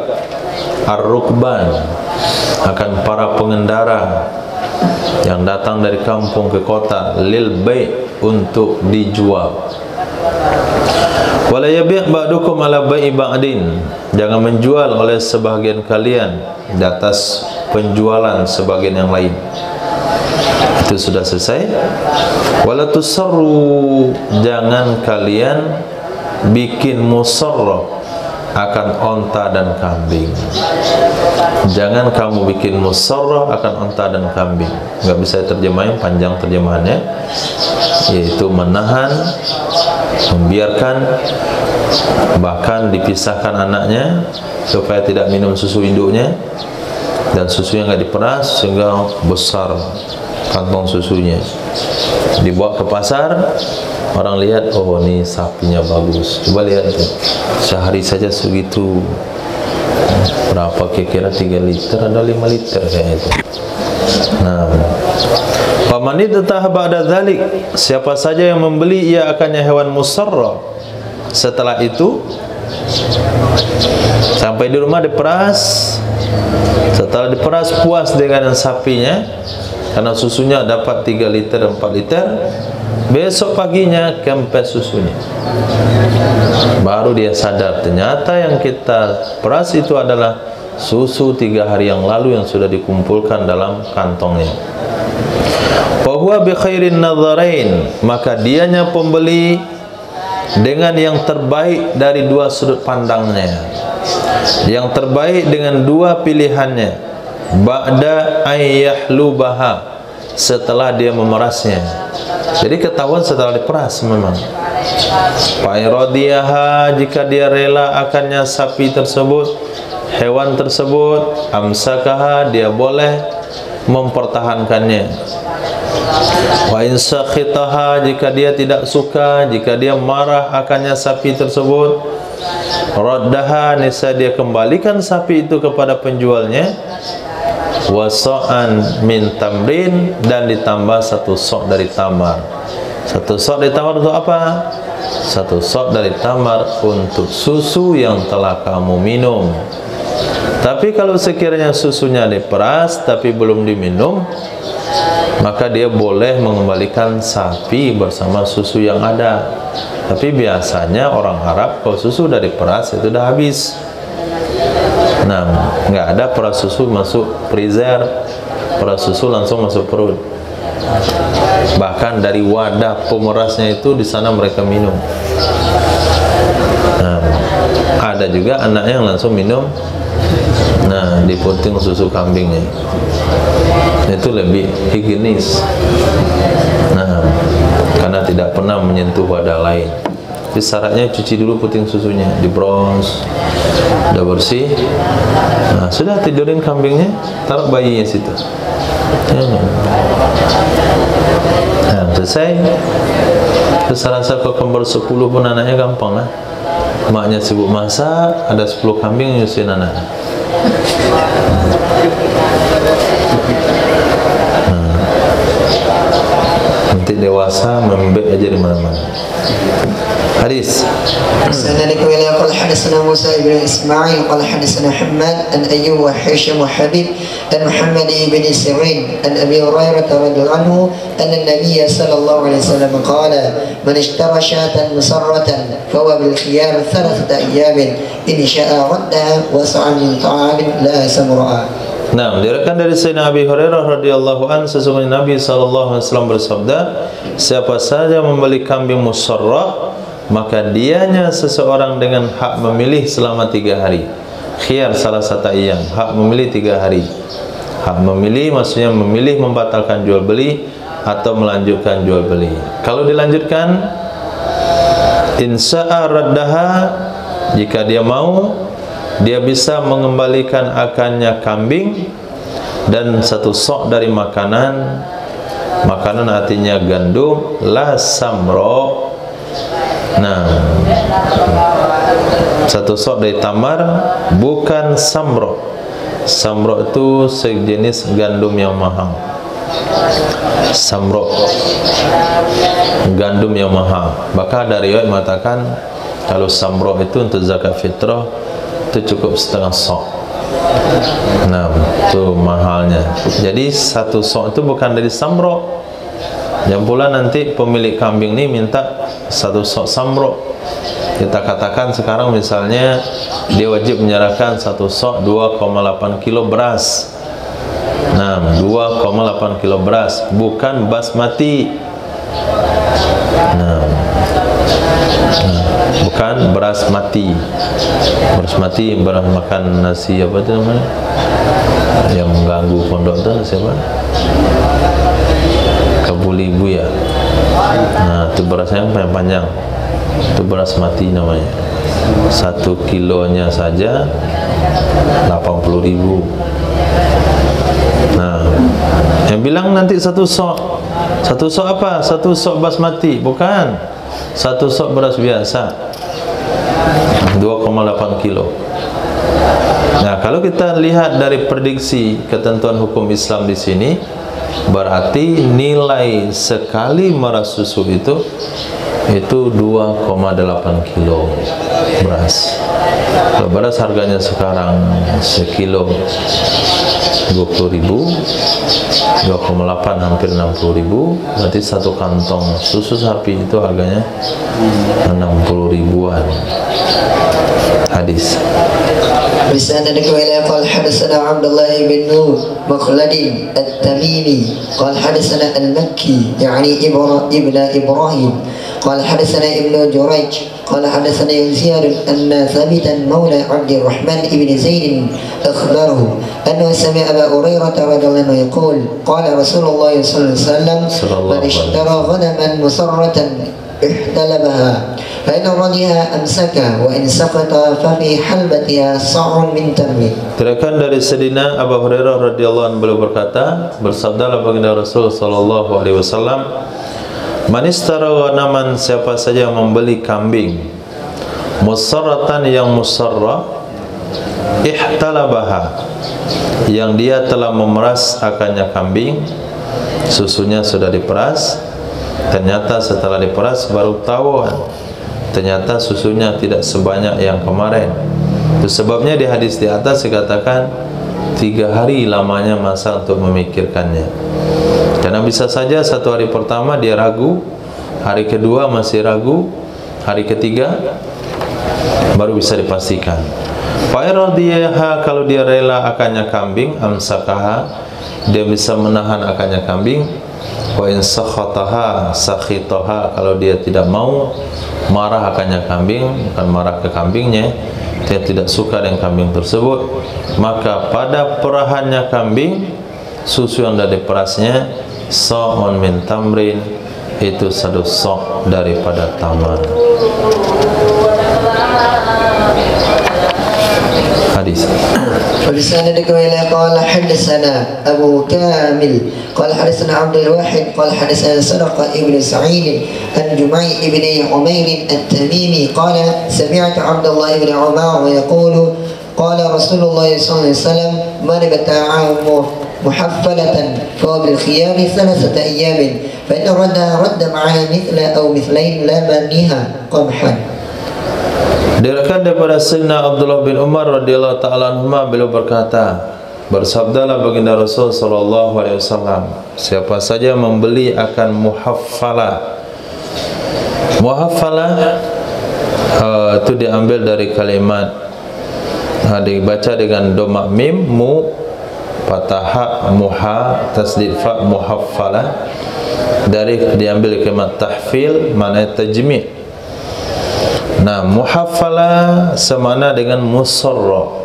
ar-rukban akan para pengendara yang datang dari kampung ke kota, lil bai' untuk dijual. Wala yabi' ba'dukum ala bai'i ba'din, jangan menjual oleh sebahagian kalian di atas penjualan sebagian yang lain. Itu sudah selesai. Wala tusarru, jangan kalian bikin musarrah akan onta dan kambing. Jangan kamu bikin musarrah akan onta dan kambing. Enggak bisa terjemahin, panjang terjemahannya, yaitu menahan, membiarkan, bahkan dipisahkan anaknya supaya tidak minum susu induknya, dan susunya enggak diperas sehingga besar kantong susunya. Dibawa ke pasar, orang lihat, oh ini sapinya bagus, coba lihat tuh, sehari saja segitu. Berapa kira-kira, 3 liter ada 5 liter kayak itu. Nah, pamani tetah ba'da dzalik, siapa saja yang membeli ia akannya hewan musarrah. Setelah itu sampai di rumah diperas. Setelah diperas puas dengan sapinya karena susunya dapat 3 liter 4 liter. Besok paginya kempes susunya, baru dia sadar ternyata yang kita peras itu adalah susu 3 hari yang lalu yang sudah dikumpulkan dalam kantongnya. Wa huwa bi khairin nadharain, maka dianya pembeli dengan yang terbaik dari 2 sudut pandangnya, yang terbaik dengan 2 pilihannya. Ba'da ayyahlubaha, setelah dia memerasnya. Jadi ketahuan setelah diperas memang. Fa'iradiyaha, jika dia rela akannya sapi tersebut, hewan tersebut, amsakaha, dia boleh mempertahankannya. Wa in sakhitaha, jika dia tidak suka, jika dia marah akannya sapi tersebut, raddaha, niscaya dia kembalikan sapi itu kepada penjualnya. Wasa'an min tamrin, dan ditambah 1 sok dari tamar. 1 sok dari tamar untuk apa? 1 sok dari tamar untuk susu yang telah kamu minum. Tapi kalau sekiranya susunya diperas tapi belum diminum, maka dia boleh mengembalikan sapi bersama susu yang ada. Tapi biasanya orang Arab kalau susu sudah diperas itu sudah habis. Nah, nggak ada peras susu masuk freezer, peras susu langsung masuk perut. Bahkan dari wadah pemerasnya itu di sana mereka minum. Nah, ada juga anaknya yang langsung minum. Nah, di puting susu kambingnya. Itu lebih higienis. Nah, karena tidak pernah menyentuh wadah lain. Jadi syaratnya cuci dulu puting susunya, di bronze, udah bersih. Nah, sudah tidurin kambingnya, taruh bayinya situ. Nah, selesai. Terus rasa ke kembar 10 pun anaknya gampang lah. Maknya sibuk masak, ada 10 kambing nyusuin anak. Nanti dewasa membek aja di mana-mana. Hadis. سنلك إلى قال حدثنا موسى بن إسماعيل قال حدثنا حماد عن أيوب وحشم وحبيب عن محمد بن سيرين عن أبي هريرة رضي الله عنه أن النبي صلى الله عليه وسلم قال من اشترى شاة مسرة فهو بالخيار 3 أيام إن شاء ردها وسعا من طعام لا سمرا. Nah, diriwayatkan dari Sayyidina Abi Hurairah radhiyallahu an, sesungguhnya Nabi sallallahu alaihi wasallam bersabda, siapa saja membeli kambing musarrah, maka dianya seseorang dengan hak memilih selama 3 hari. Khiyar salah satu ayam, hak memilih 3 hari. Hak memilih maksudnya memilih membatalkan jual beli atau melanjutkan jual beli. Kalau dilanjutkan, insya'a raddaha, jika dia mau, dia bisa mengembalikan akannya kambing dan 1 sok dari makanan. Makanan artinya gandum, la samro. Nah, 1 sok dari tamar, bukan samro. Samro itu sejenis gandum yang mahal. Samro, gandum yang mahal. Maka ada riwayat mengatakan kalau samro itu untuk zakat fitrah itu cukup 1/2 sok. Nah, itu mahalnya. Jadi 1 sok itu bukan dari samro. Yang pula nanti pemilik kambing ini minta 1 sok samro. Kita katakan sekarang misalnya dia wajib menyerahkan 1 sok 2,8 kilo beras. Nah, 2,8 kilo beras, bukan basmati. Nah, bukan beras mati. Beras mati, beras makan nasi apa itu namanya? Yang mengganggu pondok itu siapa? Kabulibu ya. Nah, itu berasnya yang panjang. Itu beras mati namanya. 1 kilonya saja 80.000. Nah, yang bilang nanti 1 sok. 1 sok apa? 1 sok basmati, bukan. 1 sok beras biasa. 2,8 kilo. Nah, kalau kita lihat dari prediksi ketentuan hukum Islam di sini, berarti nilai sekali meras susu itu 2,8 kilo beras. Kalau beras harganya sekarang sekilo 20.000, 2,8 hampir 60.000, berarti 1 kantong susu sapi itu harganya 60 ribuan. Hadis. بسند إلى قال حدثنا عبد الله بن نور مخلد التميمي قال حدثنا المكي يعني ابن إبراهيم قال حدثنا ابن جريج قال حدثنا زياد أن ثابتا مولى عبد الرحمن بن زيد أخبره أنه سمع أبا هريرة رضي الله عنه يقول قال رسول الله صلى الله عليه وسلم من اشترى غنما مسرة احتلبها فإن رضيها أمسكها وإن سقط ففي حلبتها صاع من تمر. Diriwayatkan dari Sayyidina Abu Hurairah radhiyallahu anhu beliau berkata, bersabdalah baginda Rasul sallallahu alaihi wasallam, man ishtara ghanaman, siapa saja yang membeli kambing musarratan yang musarrah, ihtalabaha, yang dia telah memeras akannya kambing, susunya sudah diperas, ternyata setelah diperas baru tahu ternyata susunya tidak sebanyak yang kemarin. Itu sebabnya di hadis di atas dikatakan 3 hari lamanya masa untuk memikirkannya. Karena bisa saja 1 hari pertama dia ragu, hari kedua masih ragu, hari ketiga baru bisa dipastikan. Fa'iradiyaha, kalau dia rela akannya kambing, amsakaha, dia bisa menahan akannya kambing. Wa in sakhataha sakhitaha, kalau dia tidak mau, marah akannya kambing, bukan marah ke kambingnya, dia tidak suka dengan kambing tersebut, maka pada perahannya kambing, susu yang dari perasnya sa'un min tamrin, itu 1 sok daripada tamar. Hadis. وبسندك إلى قال حدثنا أبو كامل قال حدثنا عبد الواحد قال حدثنا سرقة ابن سعيد عن جميع ابن عمير التميمي قال سمعت عبد الله بن عمر يقول قال رسول الله صلى الله عليه وسلم من ابتاع محفلة فهو بالخيار 3 أيام فإن رد معها مثل أو مثلين لا بنيها قمحا. Diriwayatkan daripada Sayyidina Abdullah bin Umar radhiyallahu taala anhuma, beliau berkata, bersabdalah baginda Rasul sallallahu alaihi wasallam, siapa saja membeli akan muhaffalah. Muhaffalah itu diambil dari kalimat dibaca dengan dhamma mim mu Fathah muha, tasdid fa muhaffala, dari diambil kalimat tahfil, maknanya tajmi'. Nah, muhaffala semana dengan musarra.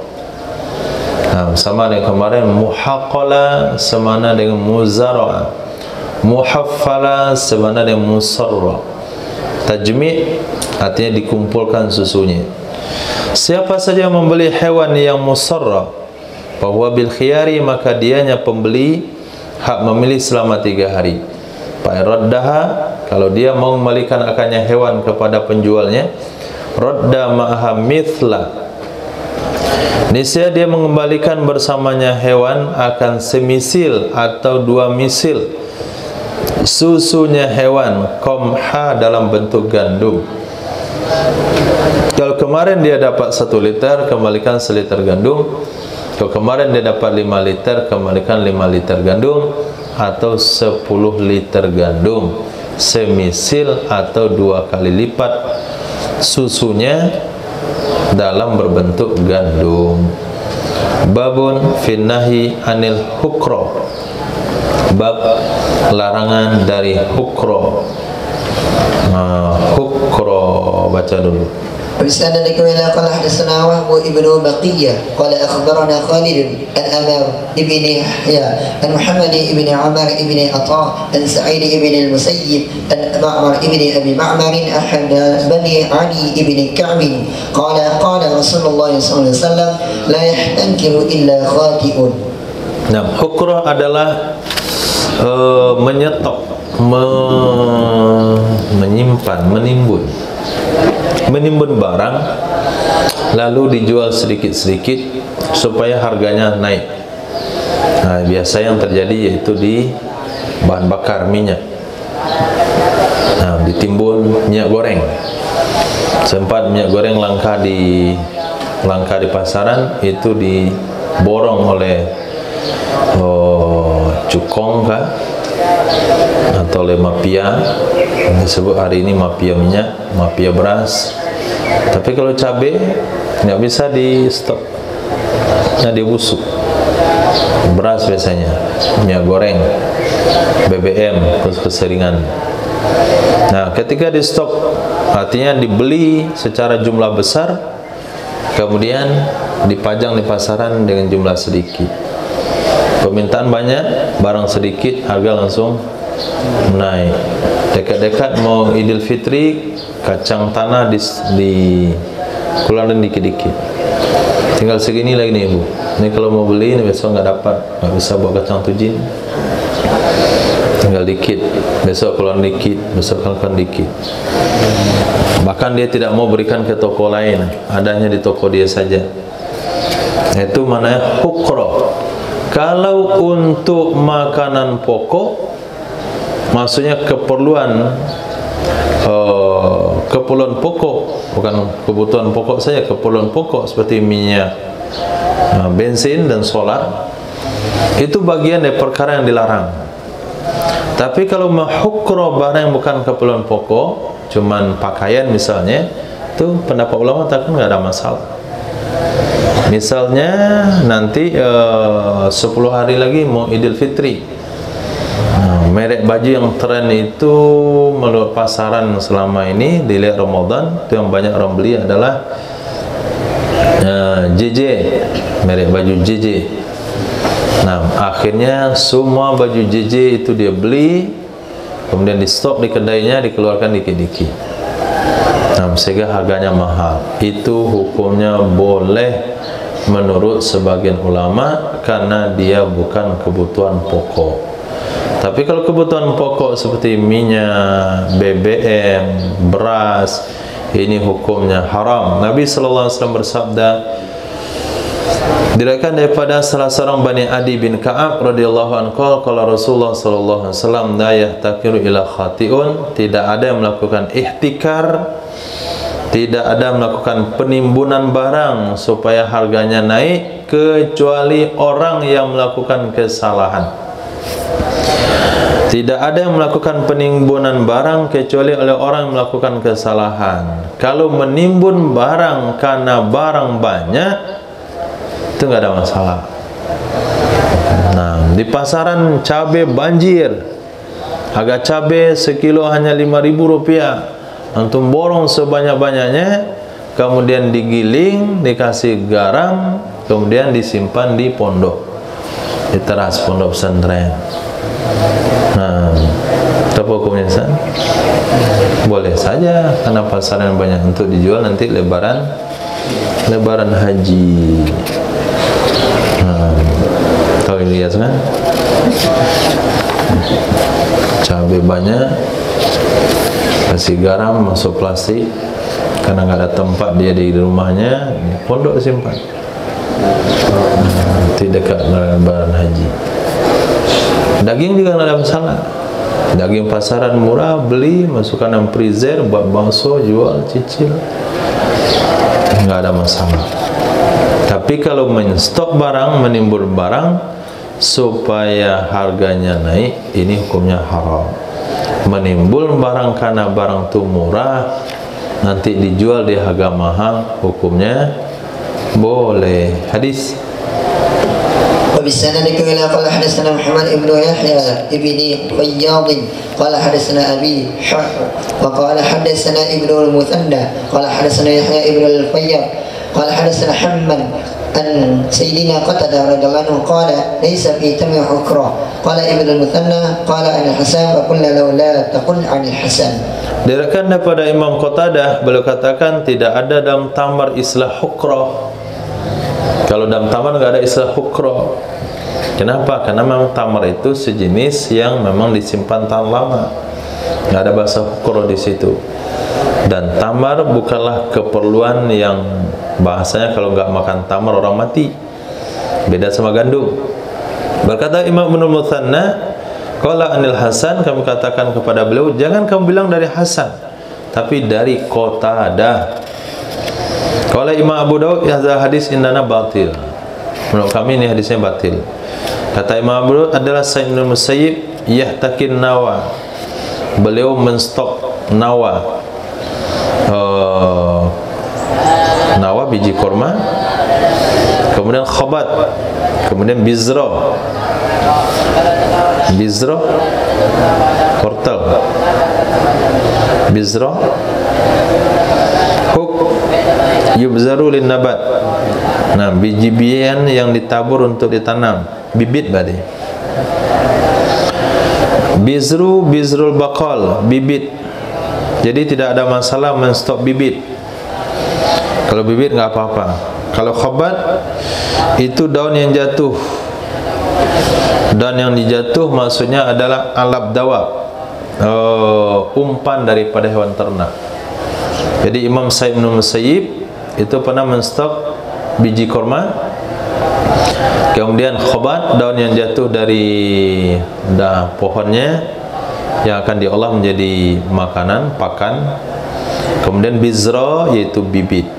Nah, sama dengan kemarin muhaqqala semana dengan muzara'a. Muhaffala semana dengan musarra. Tajmi' artinya dikumpulkan susunya. Siapa saja yang membeli hewan yang musarra, bahwa bil khiyari, maka dianya pembeli hak memilih selama 3 hari. Fa'raddaha, kalau dia mau mengembalikan akannya hewan kepada penjualnya, radda ma'aha mithla, niscaya dia mengembalikan bersamanya hewan akan semisil atau 2 misil susunya hewan, qamha dalam bentuk gandum. Kalau kemarin dia dapat 1 liter, kembalikan 1 liter gandum. Kalau kemarin dia dapat 5 liter, kembalikan 5 liter gandum, atau 10 liter gandum semisil atau 2 kali lipat susunya dalam berbentuk gandum. Babun finnahi anil hukro, bab larangan dari hukro. Hukro baca dulu. وبسند كملا قال حدثنا وهب ابن بقية قال أخبرنا خالد عن أمر ابن يحيى عن محمد ابن عمر ابن عطاء عن سعيد ابن المسيب عن معمر ابن أبي معمر أحد بني علي ابن كعب قال قال رسول الله صلى الله عليه وسلم لا يحتنكر إلا خاطئ. Nah, hukrah adalah menyetok, menyimpan, menimbun barang lalu dijual sedikit-sedikit supaya harganya naik. Nah, biasa yang terjadi yaitu di bahan bakar minyak. Nah, ditimbun minyak goreng. Sempat minyak goreng langka di pasaran, itu diborong oleh cukong kah? Atau oleh mafia, disebut hari ini mafia minyak, mafia beras. Tapi kalau cabai nggak bisa di stop, nah dibusuk. Beras biasanya, minyak goreng, BBM keseringan. Nah, ketika di stop artinya dibeli secara jumlah besar, kemudian dipajang di pasaran dengan jumlah sedikit. Permintaan banyak, barang sedikit, harga langsung naik. Dekat-dekat mau Idul Fitri, kacang tanah dikeluarin dikit-dikit. Tinggal segini lagi nih ibu. Ini kalau mau beli, ini besok nggak dapat, nggak bisa buat kacang tujin. Tinggal dikit, besok keluar dikit, besok keluar dikit. Bahkan dia tidak mau berikan ke toko lain, adanya di toko dia saja. Itu namanya hukra. Kalau untuk makanan pokok, maksudnya keperluan pokok, bukan kebutuhan pokok saja, keperluan pokok seperti minyak, bensin dan solar, itu bagian dari perkara yang dilarang. Tapi kalau mahukro barang yang bukan keperluan pokok, cuman pakaian misalnya, itu pendapat ulama takkan nggak ada masalah. Misalnya nanti 10 hari lagi mau Idul Fitri, merek baju yang tren itu menurut pasaran selama ini dilihat Ramadan, itu yang banyak orang beli adalah JJ, merek baju JJ. Nah, akhirnya semua baju JJ itu dia beli, kemudian di stok di kedainya, dikeluarkan dikit-dikit. Nah, sehingga harganya mahal. Itu hukumnya boleh menurut sebagian ulama karena dia bukan kebutuhan pokok. Tapi kalau kebutuhan pokok seperti minyak, BBM, beras, ini hukumnya haram. Nabi sallallahu alaihi wasallam bersabda, diriwayatkan daripada salah seorang Bani Adi bin Ka'ab radhiyallahu anhu, qala Rasulullah sallallahu alaihi wasallam, la yahtakiru ila khati'un, tidak ada yang melakukan ihtikar, tidak ada melakukan penimbunan barang supaya harganya naik kecuali orang yang melakukan kesalahan. Tidak ada yang melakukan penimbunan barang kecuali oleh orang yang melakukan kesalahan. Kalau menimbun barang karena barang banyak, itu nggak ada masalah. Nah, di pasaran cabai banjir, harga cabai sekilo hanya Rp5.000. Antum borong sebanyak-banyaknya, kemudian digiling, dikasih garam, kemudian disimpan di pondok, di teras pondok pesantren. Nah, apa hukumnya, San? Boleh saja, karena pasaran banyak untuk dijual nanti lebaran haji. Nah, tahu Ilyas kan? Cabai banyak, kasih garam, masuk plastik, karena nggak ada tempat dia di rumahnya, di pondok simpan. Tidak dekat lebaran haji. Daging juga nggak ada masalah. Daging pasaran murah, beli, masukkan dalam freezer, buat bakso, jual, cicil, nggak ada masalah. Tapi kalau menstok barang, menimbul barang supaya harganya naik, ini hukumnya haram. Menimbul barang karena barang itu murah, nanti dijual di harga mahal, hukumnya boleh. Hadis. وبالسند كلا قال حدثنا محمد بن يحيى ابن قياض قال حدثنا أبي وقال حدثنا ابن المثنى قال حدثنا يحيى ابن الفياض قال حدثنا حمد أن سيدنا قتادة رضي الله عنه قال ليس في تمر حكرة قال ابن المثنى قال عن الحسن فقلنا له لا تقل عن الحسن. Diriwayatkan daripada Imam Qatadah, beliau katakan tidak ada dalam tamar istilah hukra. Kalau dalam tamar nggak ada istilah hukra. Kenapa? Karena memang tamar itu sejenis yang memang disimpan tahan lama. Nggak ada bahasa hukra di situ. Dan tamar bukanlah keperluan yang bahasanya kalau nggak makan tamar orang mati. Beda sama gandum. Berkata Imam Ibnu Muthanna, qala anil Hasan, kami katakan kepada beliau, jangan kamu bilang dari Hasan, tapi dari Qatadah. Qala Imam Abu Daud, hadza hadis indana batil. Menurut kami ini hadisnya batil. Kata Imam Abu Daud adalah Sa'id bin Musayyib yahtakin nawa. Beliau menstok nawa. Nawa biji korma, kemudian khabat, kemudian bizra, wortel, bizra, huk, yubzaru lin nabat. Nah, biji-bijian yang ditabur untuk ditanam, bibit berarti. Bizrul baqal, bibit. Jadi tidak ada masalah menstok bibit. Kalau bibit nggak apa-apa. Kalau khabat itu daun yang jatuh. Dan yang dijatuh maksudnya adalah alab dawab, umpan daripada hewan ternak. Jadi Imam Sa'id bin Musayyib itu pernah menstok biji korma, kemudian khabat, daun yang jatuh dari pohonnya yang akan diolah menjadi makanan, pakan. Kemudian bizra, yaitu bibit.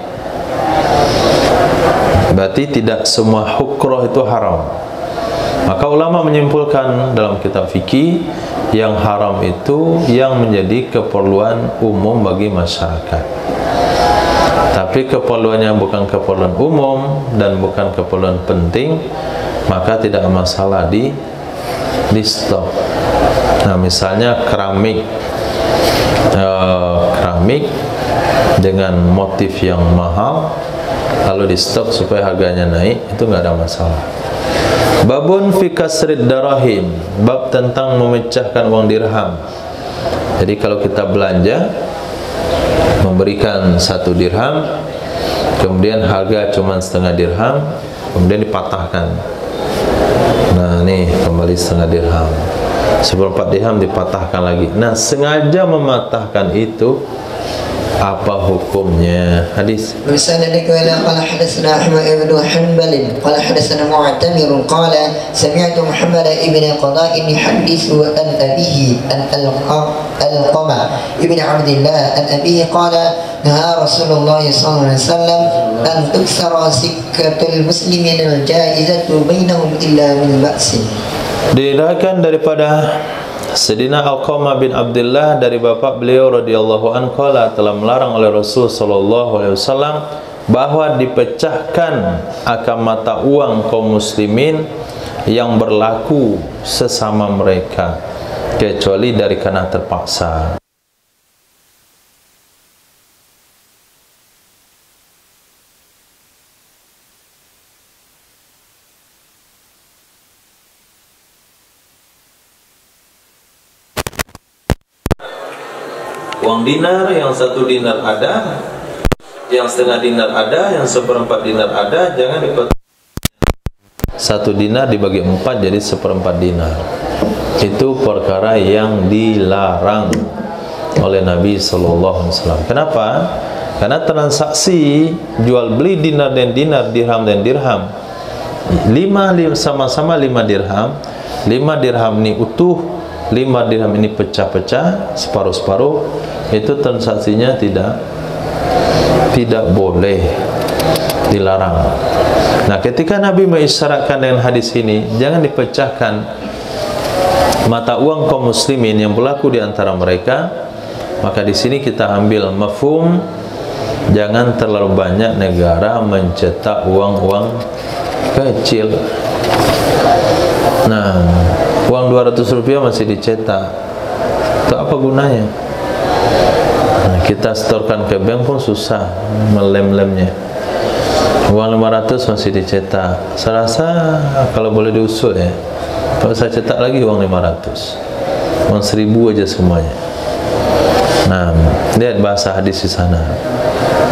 Berarti tidak semua hukrah itu haram. Maka ulama menyimpulkan dalam kitab fikih, yang haram itu yang menjadi keperluan umum bagi masyarakat. Tapi keperluannya bukan keperluan umum dan bukan keperluan penting, maka tidak masalah di stok. Nah, misalnya keramik dengan motif yang mahal, lalu di stok supaya harganya naik, itu nggak ada masalah. Babun fi kasrid darahim, bab tentang memecahkan uang dirham. Jadi kalau kita belanja, memberikan 1 dirham, kemudian harga cuma setengah dirham, kemudian dipatahkan. Nah, nih kembali setengah dirham. 1/4 dirham dipatahkan lagi. Nah, sengaja mematahkan itu apa hukumnya? Hadis. Misalnya qala hadatsana Ahmad ibn Hanbal qala hadatsana Mu'tamir qala sami'tu Muhammad ibn Qada yuhaddithu an abihi an al-Qama ibn Abdullah an abihi qala naha Rasulullah sallallahu alaihi wasallam an tuksara sikatul muslimin al-jaizatu bainahum illa min ba'sin. Diriwayatkan daripada Sayyidina Al-Qama bin Abdullah dari bapak beliau radhiyallahu anhu telah melarang oleh Rasul sallallahu alaihi wasallam bahwa dipecahkan akan mata uang kaum muslimin yang berlaku sesama mereka kecuali dari karena terpaksa. Uang dinar, yang 1 dinar ada, yang setengah dinar ada, yang seperempat dinar ada, jangan dipotong. 1 dinar dibagi 4 jadi seperempat dinar. Itu perkara yang dilarang oleh Nabi SAW. Kenapa? Karena transaksi jual beli dinar dan dinar, dirham dan dirham, sama-sama 5 dirham. 5 dirham ini utuh, 5 dirham ini pecah-pecah, separuh-separuh, itu transaksinya tidak boleh, dilarang. Nah, ketika Nabi mengisyaratkan dengan hadis ini, jangan dipecahkan mata uang kaum muslimin yang berlaku di antara mereka, maka di sini kita ambil mafhum jangan terlalu banyak negara mencetak uang-uang kecil. Nah, uang 200 rupiah masih dicetak, itu apa gunanya? Nah, kita setorkan ke bank pun susah melem-lemnya. Uang 500 masih dicetak. Saya rasa kalau boleh diusul ya, kalau saya cetak lagi uang 500, uang 1000 aja semuanya. Nah, lihat bahasa hadis di sana.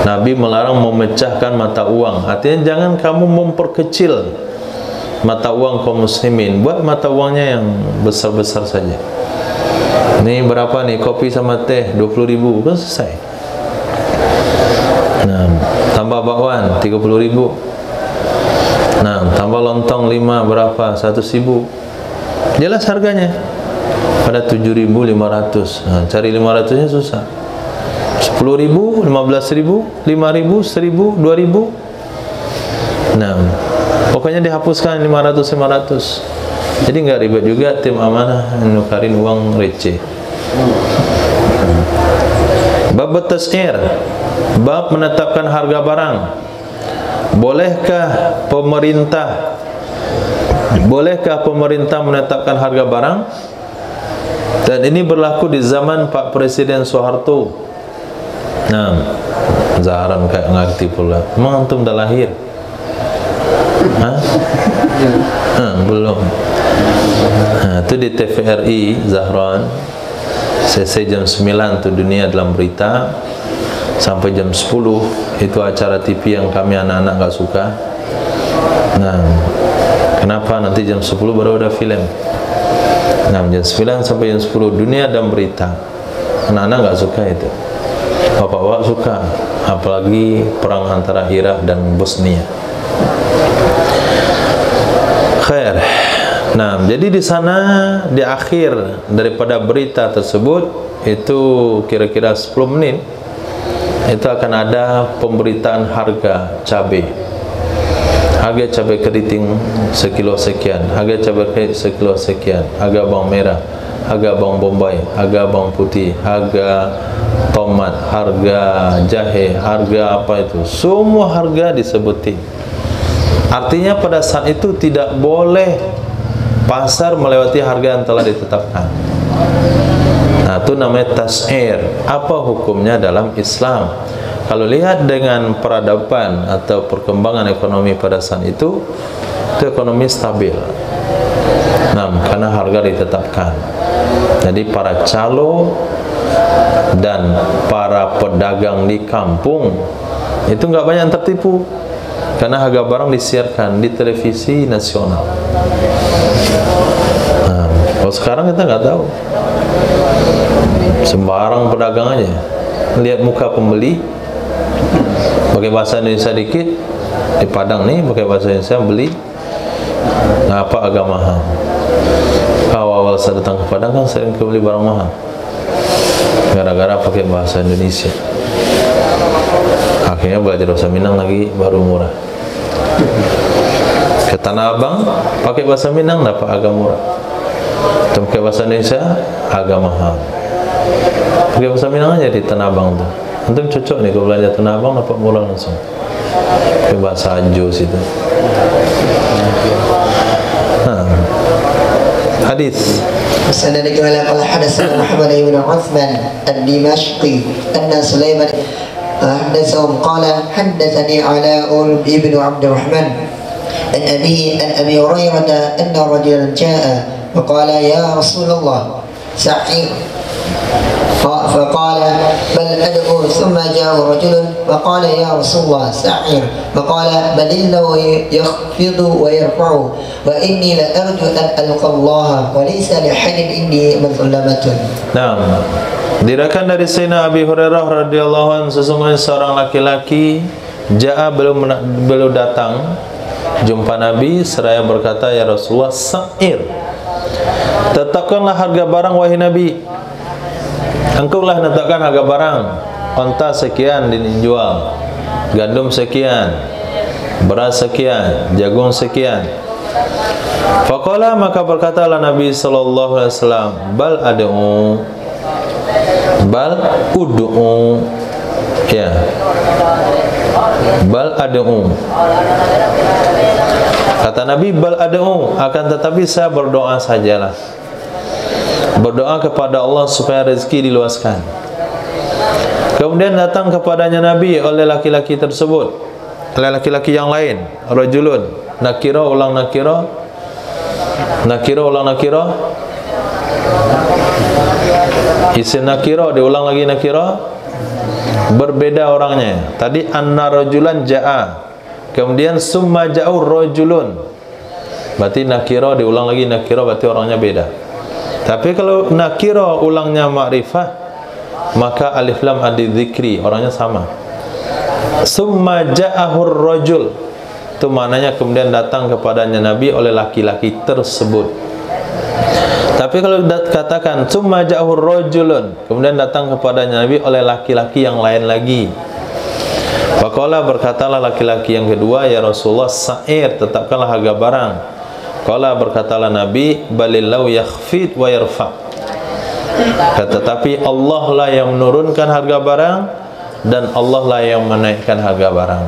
Nabi melarang memecahkan mata uang. Artinya jangan kamu memperkecil mata uang kaum muslimin. Buat mata uangnya yang besar-besar saja. Ini berapa nih, kopi sama teh 20.000 kan selesai. Nah, tambah bakwan 30.000. Nah, tambah lontong 5 berapa? 100.000. Jelas harganya. Pada 7.500. Nah, cari 500-nya susah. 10.000, 15.000, 5.000, 1.000, 2.000. Nah, pokoknya dihapuskan 500. Jadi nggak ribet juga tim amanah nukarin uang receh. Bab tas'ir, bab menetapkan harga barang. Bolehkah pemerintah menetapkan harga barang? Dan ini berlaku di zaman Pak Presiden Soeharto. Nah, Zaharan kayak ngerti pula. Emang antum dah lahir? Hah? Belum. Nah, itu di TVRI Zahran, selesai jam 9 tuh dunia dalam berita, sampai jam 10 itu acara TV yang kami anak-anak gak suka. Nah, kenapa? Nanti jam 10 baru ada film. Nah, jam 9 sampai jam 10 dunia dan berita. Anak-anak gak suka itu. Bapak-bapak suka, apalagi perang antara Irak dan Bosnia. Khair. Nah, jadi di sana di akhir daripada berita tersebut itu kira-kira 10 menit itu akan ada pemberitaan harga cabai. Harga cabai keriting sekilo sekian, harga cabai keriting sekilo sekian, harga bawang merah, harga bawang bombay, harga bawang putih, harga tomat, harga jahe, harga apa itu, semua harga disebutin. Artinya pada saat itu tidak boleh pasar melewati harga yang telah ditetapkan. Nah, itu namanya tas'ir. Apa hukumnya dalam Islam? Kalau lihat dengan peradaban atau perkembangan ekonomi pada saat itu ekonomi stabil. Nah, karena harga ditetapkan. Jadi para calo dan para pedagang di kampung itu nggak banyak yang tertipu karena harga barang disiarkan di televisi nasional. Nah, kalau sekarang kita nggak tahu, sembarang pedagang aja, lihat muka pembeli, pakai bahasa Indonesia dikit, di Padang nih pakai bahasa Indonesia beli, nah, apa agak mahal. Awal-awal saya datang ke Padang kan sering beli barang mahal, gara-gara pakai bahasa Indonesia. Akhirnya belajar bahasa Minang lagi baru murah. Ke Tanah Abang pakai bahasa Minang dapat agak murah. Pakai bahasa Indonesia agak mahal. Pakai bahasa Minang aja di Tanah Abang tuh. Antum cocok nih kalau belanja Tanah Abang dapat murah langsung. Pakai bahasa Jos itu. Nah, hadis. Sanadika wala qala hadatsana Muhammad ibn Uthman ad-Dimashqi anna Sulaiman حدثهم قال حدثني علاء بن عبد الرحمن عن أبي هريرة أن رجلا جاء فقال يا رسول الله سعير فقال بل أدعو ثم جاء رجل فقال يا رسول الله سعير فقال بل الله يخفض ويرفع وإني لأرجو أن ألقى الله وليس لحد إني مظلمة. Nah, diriwayatkan dari Sayyidina Abi Hurairah radhiyallahu anhu, sesungguhnya seorang laki-laki jaa beliau datang jumpa Nabi seraya berkata, ya Rasulullah, sa'ir, tetapkanlah harga barang wahai Nabi. Engkaulah menetapkan harga barang. Onta sekian dijual, gandum sekian, beras sekian, jagung sekian. Faqala, maka berkatalah Nabi sallallahu alaihi wasallam, bal ad'u, bal ud'u, ya, bal ad'u. Kata Nabi, bal ad'u, akan tetapi saya berdoa sajalah, berdoa kepada Allah supaya rezeki diluaskan. Kemudian datang kepadanya Nabi oleh laki-laki tersebut, oleh laki-laki yang lain, rajulun, nakira ulang nakira, nakira ulang nakira, isim nakira diulang lagi nakira, berbeda orangnya. Tadi anna rajulan jaa, kemudian summa ja'u rajulun, berarti nakira diulang lagi nakira, berarti orangnya beda. Tapi kalau nakira ulangnya ma'rifah, maka alif lam adi dzikri, orangnya sama. Summa ja'ahur rajul, itu maknanya kemudian datang kepadanya Nabi oleh laki-laki tersebut. Tapi kalau katakan summa ja'ahur rajulun, kemudian datang kepadanya Nabi oleh laki-laki yang lain lagi. Faqala, berkatalah laki-laki yang kedua, ya Rasulullah, sa'ir, tetapkanlah harga barang. Qala, berkatalah Nabi, balillahu yakhfid wa yarfa. Tetapi Allah lah yang menurunkan harga barang dan Allah lah yang menaikkan harga barang.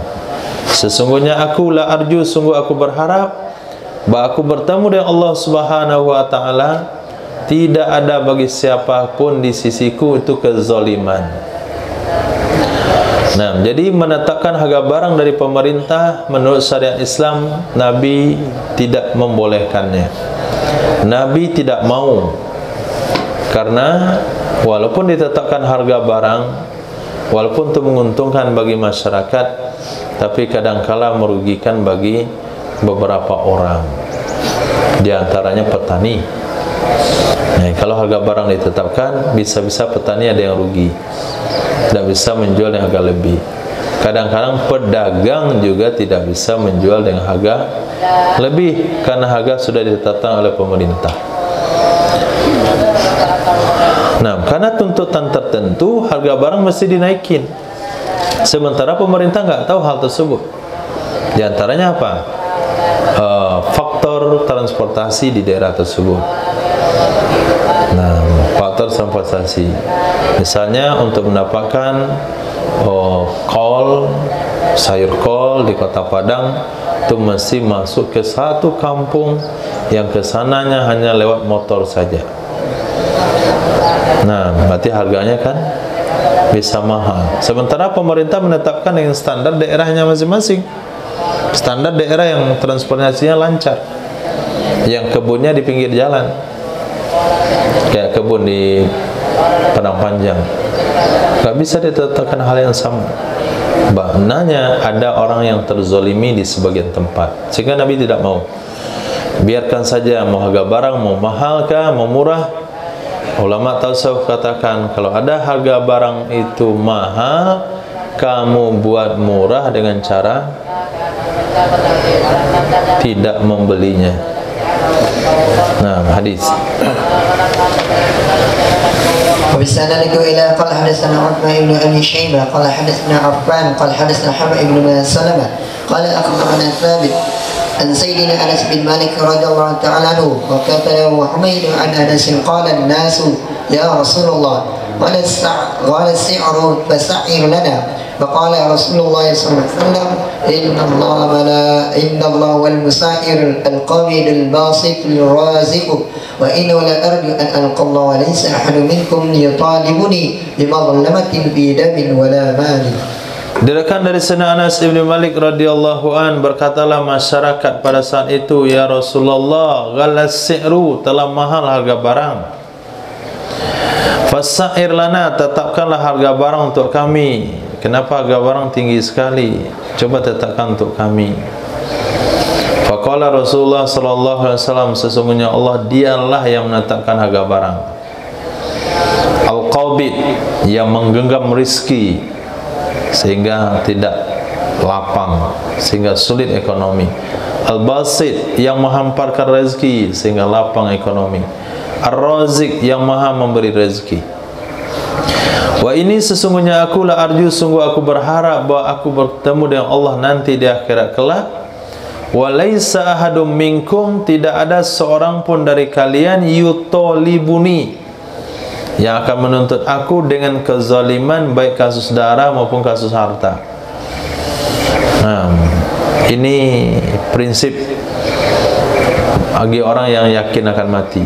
Sesungguhnya aku la arju, sungguh aku berharap bahwa aku bertemu dengan Allah Subhanahu wa taala. Tidak ada bagi siapapun di sisiku itu kezaliman. Nah, jadi menetapkan harga barang dari pemerintah menurut syariat Islam, Nabi tidak membolehkannya. Nabi tidak mau, karena walaupun ditetapkan harga barang, walaupun itu menguntungkan bagi masyarakat, tapi kadangkala merugikan bagi beberapa orang, di antaranya petani. Nah, kalau harga barang ditetapkan, bisa-bisa petani ada yang rugi, tidak bisa menjual dengan harga lebih. Kadang-kadang pedagang juga tidak bisa menjual dengan harga lebih, karena harga sudah ditetapkan oleh pemerintah. Nah, karena tuntutan tertentu, harga barang mesti dinaikin. Sementara pemerintah nggak tahu hal tersebut. Di antaranya apa? Faktor transportasi di daerah tersebut. Nah, faktor transportasi, misalnya untuk mendapatkan kol, sayur kol di Kota Padang, itu mesti masuk ke satu kampung yang kesananya hanya lewat motor saja. Nah, berarti harganya kan bisa mahal. Sementara pemerintah menetapkan dengan standar daerahnya masing-masing, standar daerah yang transportasinya lancar, yang kebunnya di pinggir jalan, kayak kebun di Padang Panjang, nggak bisa ditetapkan hal yang sama. Maknanya ada orang yang terzolimi di sebagian tempat, sehingga Nabi tidak mau. Biarkan saja, mau harga barang mau mahal kah, mau murah. Ulama tasawuf katakan, kalau ada harga barang itu mahal, kamu buat murah dengan cara tidak membelinya. Nah, hadis. وبالسند إلى قال حدثنا عثمان بن أبي شيبة قال حدثنا عفان قال حدثنا حمد بن سلمة قال أخبرنا ثابت عن سيدنا أنس بن مالك رضي الله تعالى عنه وكتبه حميد عن أنس قال الناس يا رسول الله قال السعر فسعر لنا فقال رسول الله صلى الله عليه وسلم inna Allah wal musa'ir al-qawi al-basit al-raziq wa inna la arju an alqa Allah wa laysa ahadun minkum yutalibuni bimadlamatin fi damin wala mali. Diriwayatkan dari Sayyidina Anas bin Malik radhiyallahu an, berkatalah masyarakat pada saat itu, ya Rasulullah, ghalas si'ru, telah mahal harga barang. Fasa'ir lana, tetapkanlah harga barang untuk kami. Kenapa harga barang tinggi sekali? Coba tetapkan untuk kami. Faqala Rasulullah sallallahu alaihi wasallam, sesungguhnya Allah dialah yang menetapkan harga barang. Al-Qabid, yang menggenggam rizki sehingga tidak lapang, sehingga sulit ekonomi. Al-Basit, yang menghamparkan rezeki sehingga lapang ekonomi. Ar-Razik, yang maha memberi rezeki. Wa ini sesungguhnya aku la arju, sungguh aku berharap bahwa aku bertemu dengan Allah nanti di akhirat kelak. Wa laisa ahadum minkum, tidak ada seorang pun dari kalian yutolibuni, yang akan menuntut aku dengan kezaliman, baik kasus darah maupun kasus harta. Nah, ini prinsip bagi orang yang yakin akan mati.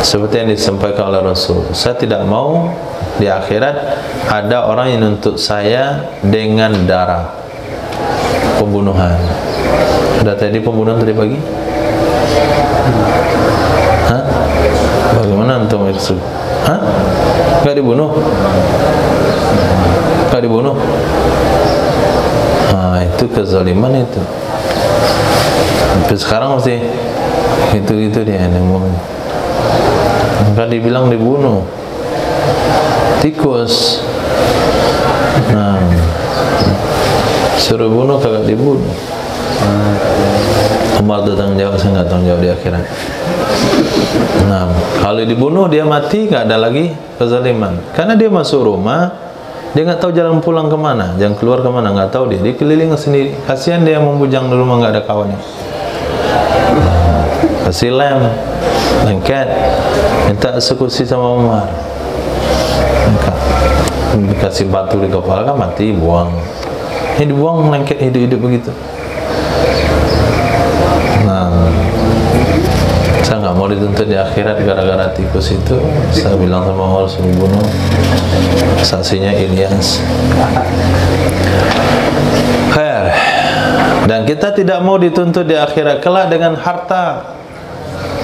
Seperti yang disampaikan oleh Rasul, saya tidak mau di akhirat ada orang yang menuntut saya dengan darah, pembunuhan. Sudah tadi pembunuhan tadi pagi? Hah? Bagaimana antum itu? Hah? Enggak dibunuh? Enggak dibunuh? Nah, itu kezaliman itu. Tapi sekarang mesti itu dia yang ngomong. Enggak dibilang dibunuh. Tikus. Nah, suruh bunuh kagak dibunuh. Umar itu tanggung jawab, saya nggak tanggung jawab di akhirat. Nah, kalau dibunuh dia mati, nggak ada lagi kezaliman. Karena dia masuk rumah, dia nggak tahu jalan pulang kemana, jalan keluar kemana, nggak tahu dia keliling sendiri. Kasihan dia membujang di rumah, nggak ada kawannya. Kasih lem, lengket, minta eksekusi sama Umar. Dikasih batu di kepala kan mati, buang. Ini dibuang lengket hidup-hidup begitu. Nah, saya nggak mau dituntut di akhirat gara-gara tikus itu. Saya bilang sama Allah suruh bunuh. Saksinya Ilyas. Khair. Dan kita tidak mau dituntut di akhirat kelak dengan harta.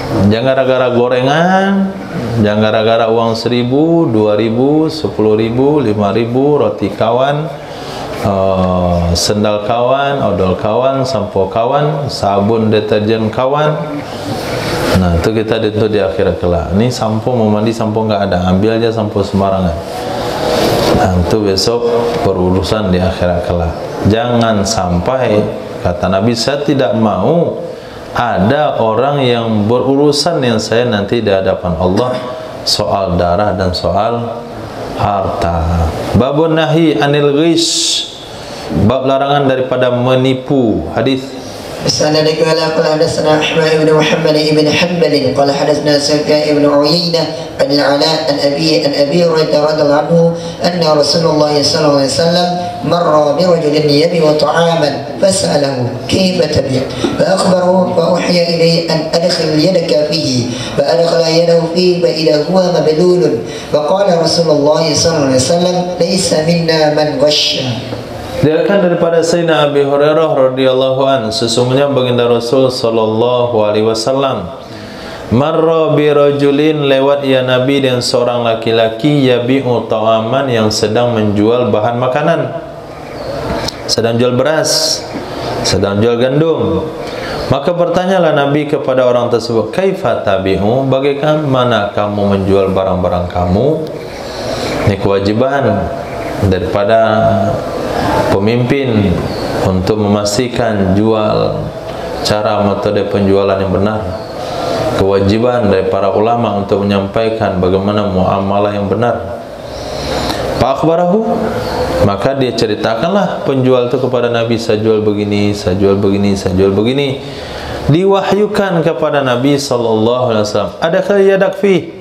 Jangan gara-gara gorengan, jangan gara-gara uang 1.000, 2.000, 10.000, 5.000, roti kawan, sendal kawan, odol kawan, sampo kawan, sabun deterjen kawan. Nah, itu kita dituntut di akhirat kelak. Ini sampo mau mandi, sampo nggak ada, ambil aja sampo sembarangan. Nah, itu besok berurusan di akhirat kelak. Jangan sampai, kata Nabi, saya tidak mau ada orang yang berurusan dengan saya nanti di hadapan Allah soal darah dan soal harta. Babun nahi anil ghish, bab larangan daripada menipu. Hadis Sanadika ala qala hadatsana Ahmad ibn Muhammad ibn Hanbal qala hadatsana Sufyan ibn Uyainah an al-Ala an Abi Hurairah radhiyallahu anhu anna Rasulullah sallallahu alaihi wasallam marra bi rajulin yabi'u ta'aman fas'alahu kayfa tabi' fa akhbarahu fa uhiya ilayhi an adkhil yadaka fihi fa adkhala yadahu fihi fa idha huwa mablul fa qala Rasulullah sallallahu alaihi wasallam laysa minna man ghashsha. Diriwayatkan daripada Sayyidina Abi Hurairah radhiyallahu anhu, sesungguhnya baginda Rasul sallallahu alaihi wasallam marra bi rajulin, lewat ya Nabi dengan seorang laki-laki yabi'u ta'aman, yang sedang menjual bahan makanan, sedang jual beras, sedang jual gandum. Maka bertanyalah Nabi kepada orang tersebut, kaifa tabi'u, bagaimana kamu menjual barang-barang kamu? Ini kewajiban daripada pemimpin untuk memastikan jual, cara metode penjualan yang benar. Kewajiban dari para ulama untuk menyampaikan bagaimana muamalah yang benar. Pak akhbarahu, maka dia ceritakanlah penjual itu kepada Nabi, saya jual begini, saya jual begini, saya jual begini. Diwahyukan kepada Nabi sallallahu alaihi wasallam, adakah yadak fi,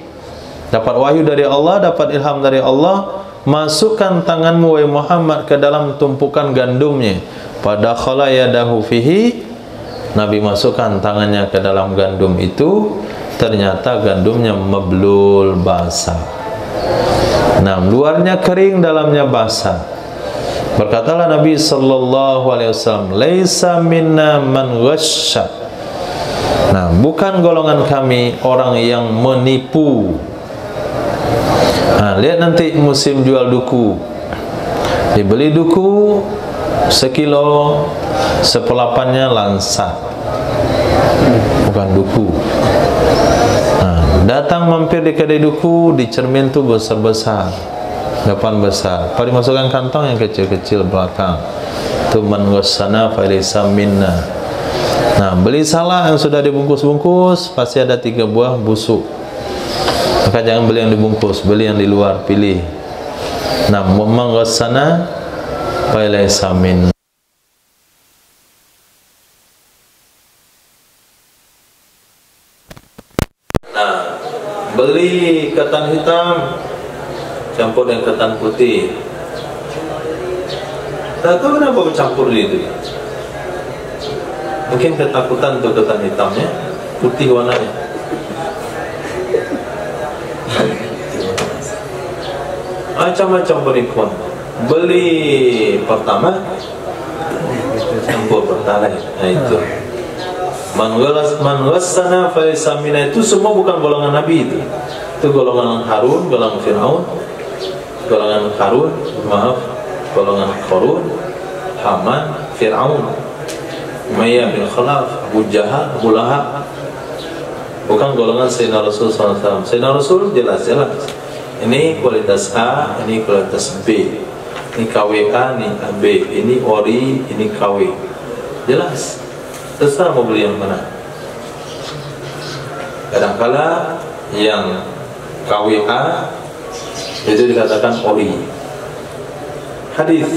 dapat wahyu dari Allah, dapat ilham dari Allah, masukkan tanganmu wahai Muhammad ke dalam tumpukan gandumnya. Pada khala yadahu fihi, Nabi masukkan tangannya ke dalam gandum itu, ternyata gandumnya mablul, basah. Nah, luarnya kering, dalamnya basah. Berkatalah Nabi sallallahu alaihi wasallam, "Laisa minna man ghasya." Nah, bukan golongan kami orang yang menipu. Nah, lihat nanti musim jual duku. Dibeli duku sekilo, sepelapannya lansat, bukan duku. Nah, datang mampir di kedai duku, di cermin tuh besar-besar, depan besar, pada dimasukkan kantong yang kecil-kecil belakang. Itu man ghassana falaysa minna. Nah, beli salah yang sudah dibungkus-bungkus, pasti ada 3 buah busuk. Maka jangan beli yang dibungkus, beli yang di luar, pilih. Nah, man ghassana falaysa minna. Nah, beli ketan hitam campur dengan ketan putih. Tak tahu kenapa bercampur itu. Mungkin ketakutan untuk ketan hitamnya putih warnanya. Macam-macam penipuan. Beli pertama campur pertalite. Nah, itu man ghassana falaysa minna, itu semua bukan golongan Nabi itu. Itu golongan Harun, golongan Fir'aun, golongan Harun, golongan Qarun, Haman, Fir'aun, Umayyah bin Khalaf, Abu Jahal, Abu Lahab. Bukan golongan Sayyidina Rasul SAW. Sayyidina Rasul jelas-jelas. Ini kualitas A, ini kualitas B. Ini KWA, ini AB, ini ORI, ini KW. Jelas. Terserah mau beli yang mana. Kadang-kala yang KWA itu dikatakan ORI. Hadis.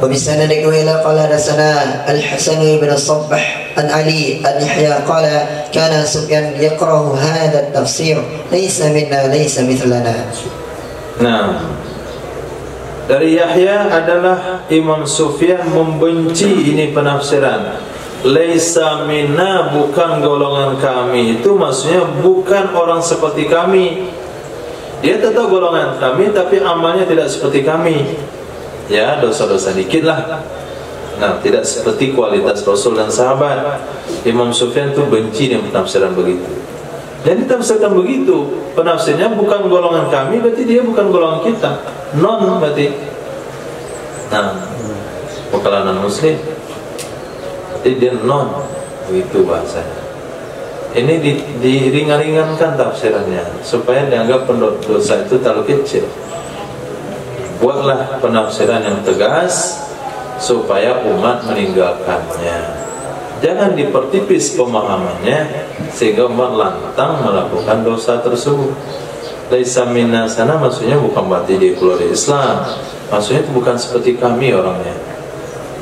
وبسند قيل قال حدثنا الحسن بن الصبح عن علي عن يحيى قال كان سفيان يكره هذا التفسير ليس منا ليس مثلنا. Nah, dari Yahya adalah Imam Sufyan membenci ini penafsiran. Laisa minna, bukan golongan kami. Itu maksudnya bukan orang seperti kami. Dia tetap golongan kami, tapi amalnya tidak seperti kami. Ya, dosa-dosa dikit lah. Nah, tidak seperti kualitas Rasul dan sahabat. Imam Sufyan itu benci dengan penafsiran begitu. Jadi tafsirkan begitu, penafsirnya bukan golongan kami, berarti dia bukan golongan kita. Non berarti. Nah, bukanlah non muslim. Jadi dia non, begitu bahasanya. Ini diringan-ringankan tafsirannya supaya dianggap dosa itu terlalu kecil. Buatlah penafsiran yang tegas supaya umat meninggalkannya. Jangan dipertipis pemahamannya sehingga umat lantang melakukan dosa tersebut. Laisa minna sana maksudnya bukan berarti dia keluar dari Islam. Maksudnya itu bukan seperti kami orangnya.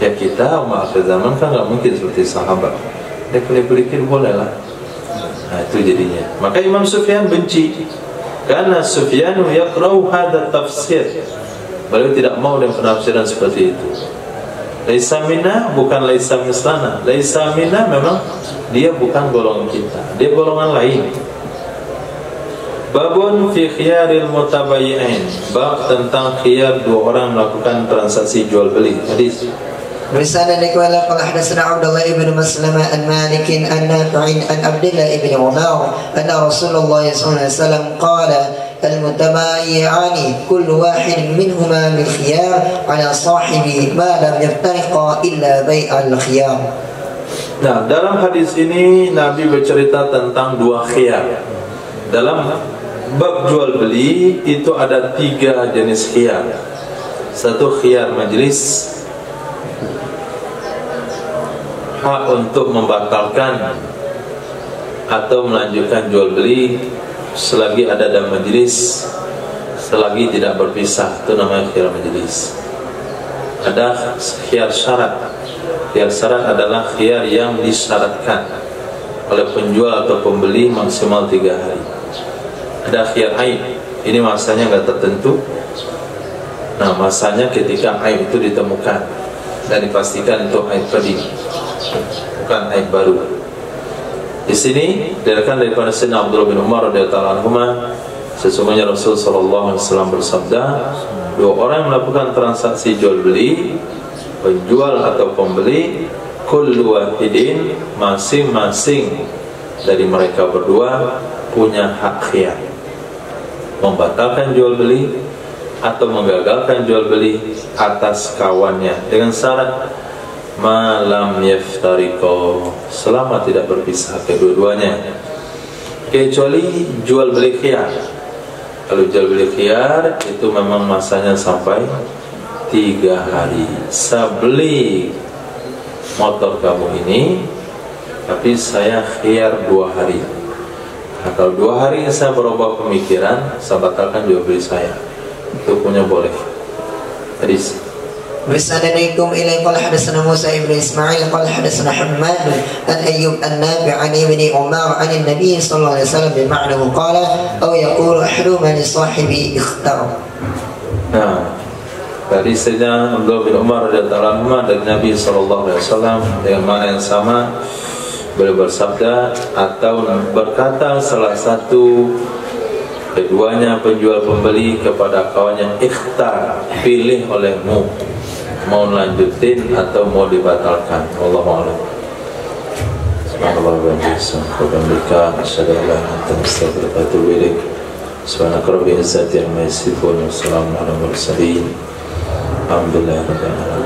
Ya kita umat akhir zaman kan nggak mungkin seperti sahabat. Dia pilih-pilih boleh lah. Nah itu jadinya. Maka Imam Sufyan benci karena Sufyanu yakrahu hadha tafsir. Beliau tidak mau dengan penafsiran seperti itu. Laisa minna bukan laisa mislana. Laisa minna memang dia bukan golongan kita, dia golongan lain. Babun fi khiyaril mutabayyi'in, bab tentang khiyar dua orang melakukan transaksi jual beli. Hadis. رسالة قال قال حدثنا عبد الله بن مسلمة عن مالك عن نافع عن عبد الله بن عمر أن رسول الله صلى الله عليه وسلم قال المتبايعان كل واحد منهما بالخيار على صاحبه ما لم يفترقا إلا بيع الخيار. Nah, dalam hadis ini Nabi bercerita tentang dua khiyar. Dalam bab jual beli itu ada 3 jenis khiyar. Satu khiyar majlis, hak untuk membatalkan atau melanjutkan jual beli selagi ada dalam majlis, selagi tidak berpisah, itu namanya khiyar majlis. Ada khiyar syarat. Khiyar syarat adalah khiyar yang disyaratkan oleh penjual atau pembeli maksimal 3 hari. Ada khiyar aib. Ini masanya nggak tertentu. Nah, masanya ketika aib itu ditemukan dan dipastikan itu aib qadim, bukan aib baru. Di sini diriwayatkan daripada Sayyidina Abdullah bin Umar radhiyallahu anhu, sesungguhnya Rasul sallallahu alaihi wasallam bersabda, dua orang yang melakukan transaksi jual beli, penjual atau pembeli, kullu wahidin, masing-masing dari mereka berdua punya hak khiyar, membatalkan jual beli atau menggagalkan jual beli atas kawannya dengan syarat malam yaftariqo, selama tidak berpisah kedua-duanya, kecuali jual beli khiyar. Kalau jual beli khiyar itu memang masanya sampai 3 hari. Saya beli motor kamu ini, tapi saya khiyar 2 hari. Nah, kalau 2 hari saya berubah pemikiran, saya batalkan jual beli saya. Itu punya boleh. Hadis. بسندكم إليه قال حدثنا موسى بن إسماعيل قال حدثنا حماد عن أيوب النافع عن ابن عمر عن النبي صلى الله عليه وسلم بمعنى قال أو يقول أحدهما لصاحبه اختر. Nah, dari Sayyidina Abdullah bin Umar radhiyallahu anhu dari Nabi sallallahu alaihi wasallam dengan makna yang sama, beliau bersabda atau berkata salah satu keduanya penjual pembeli kepada kawannya, ikhtar, pilih olehmu, mau lanjutin atau mau dibatalkan. Wallahu a'lam. Subhanallah wa bihamdihi, asyhadu an la ilaha illa anta, astaghfiruka wa atubu ilaik. Subhanaka rabbil izzati amma yasifun, wa salamun alal mursalin, alhamdulillahi rabbil alamin.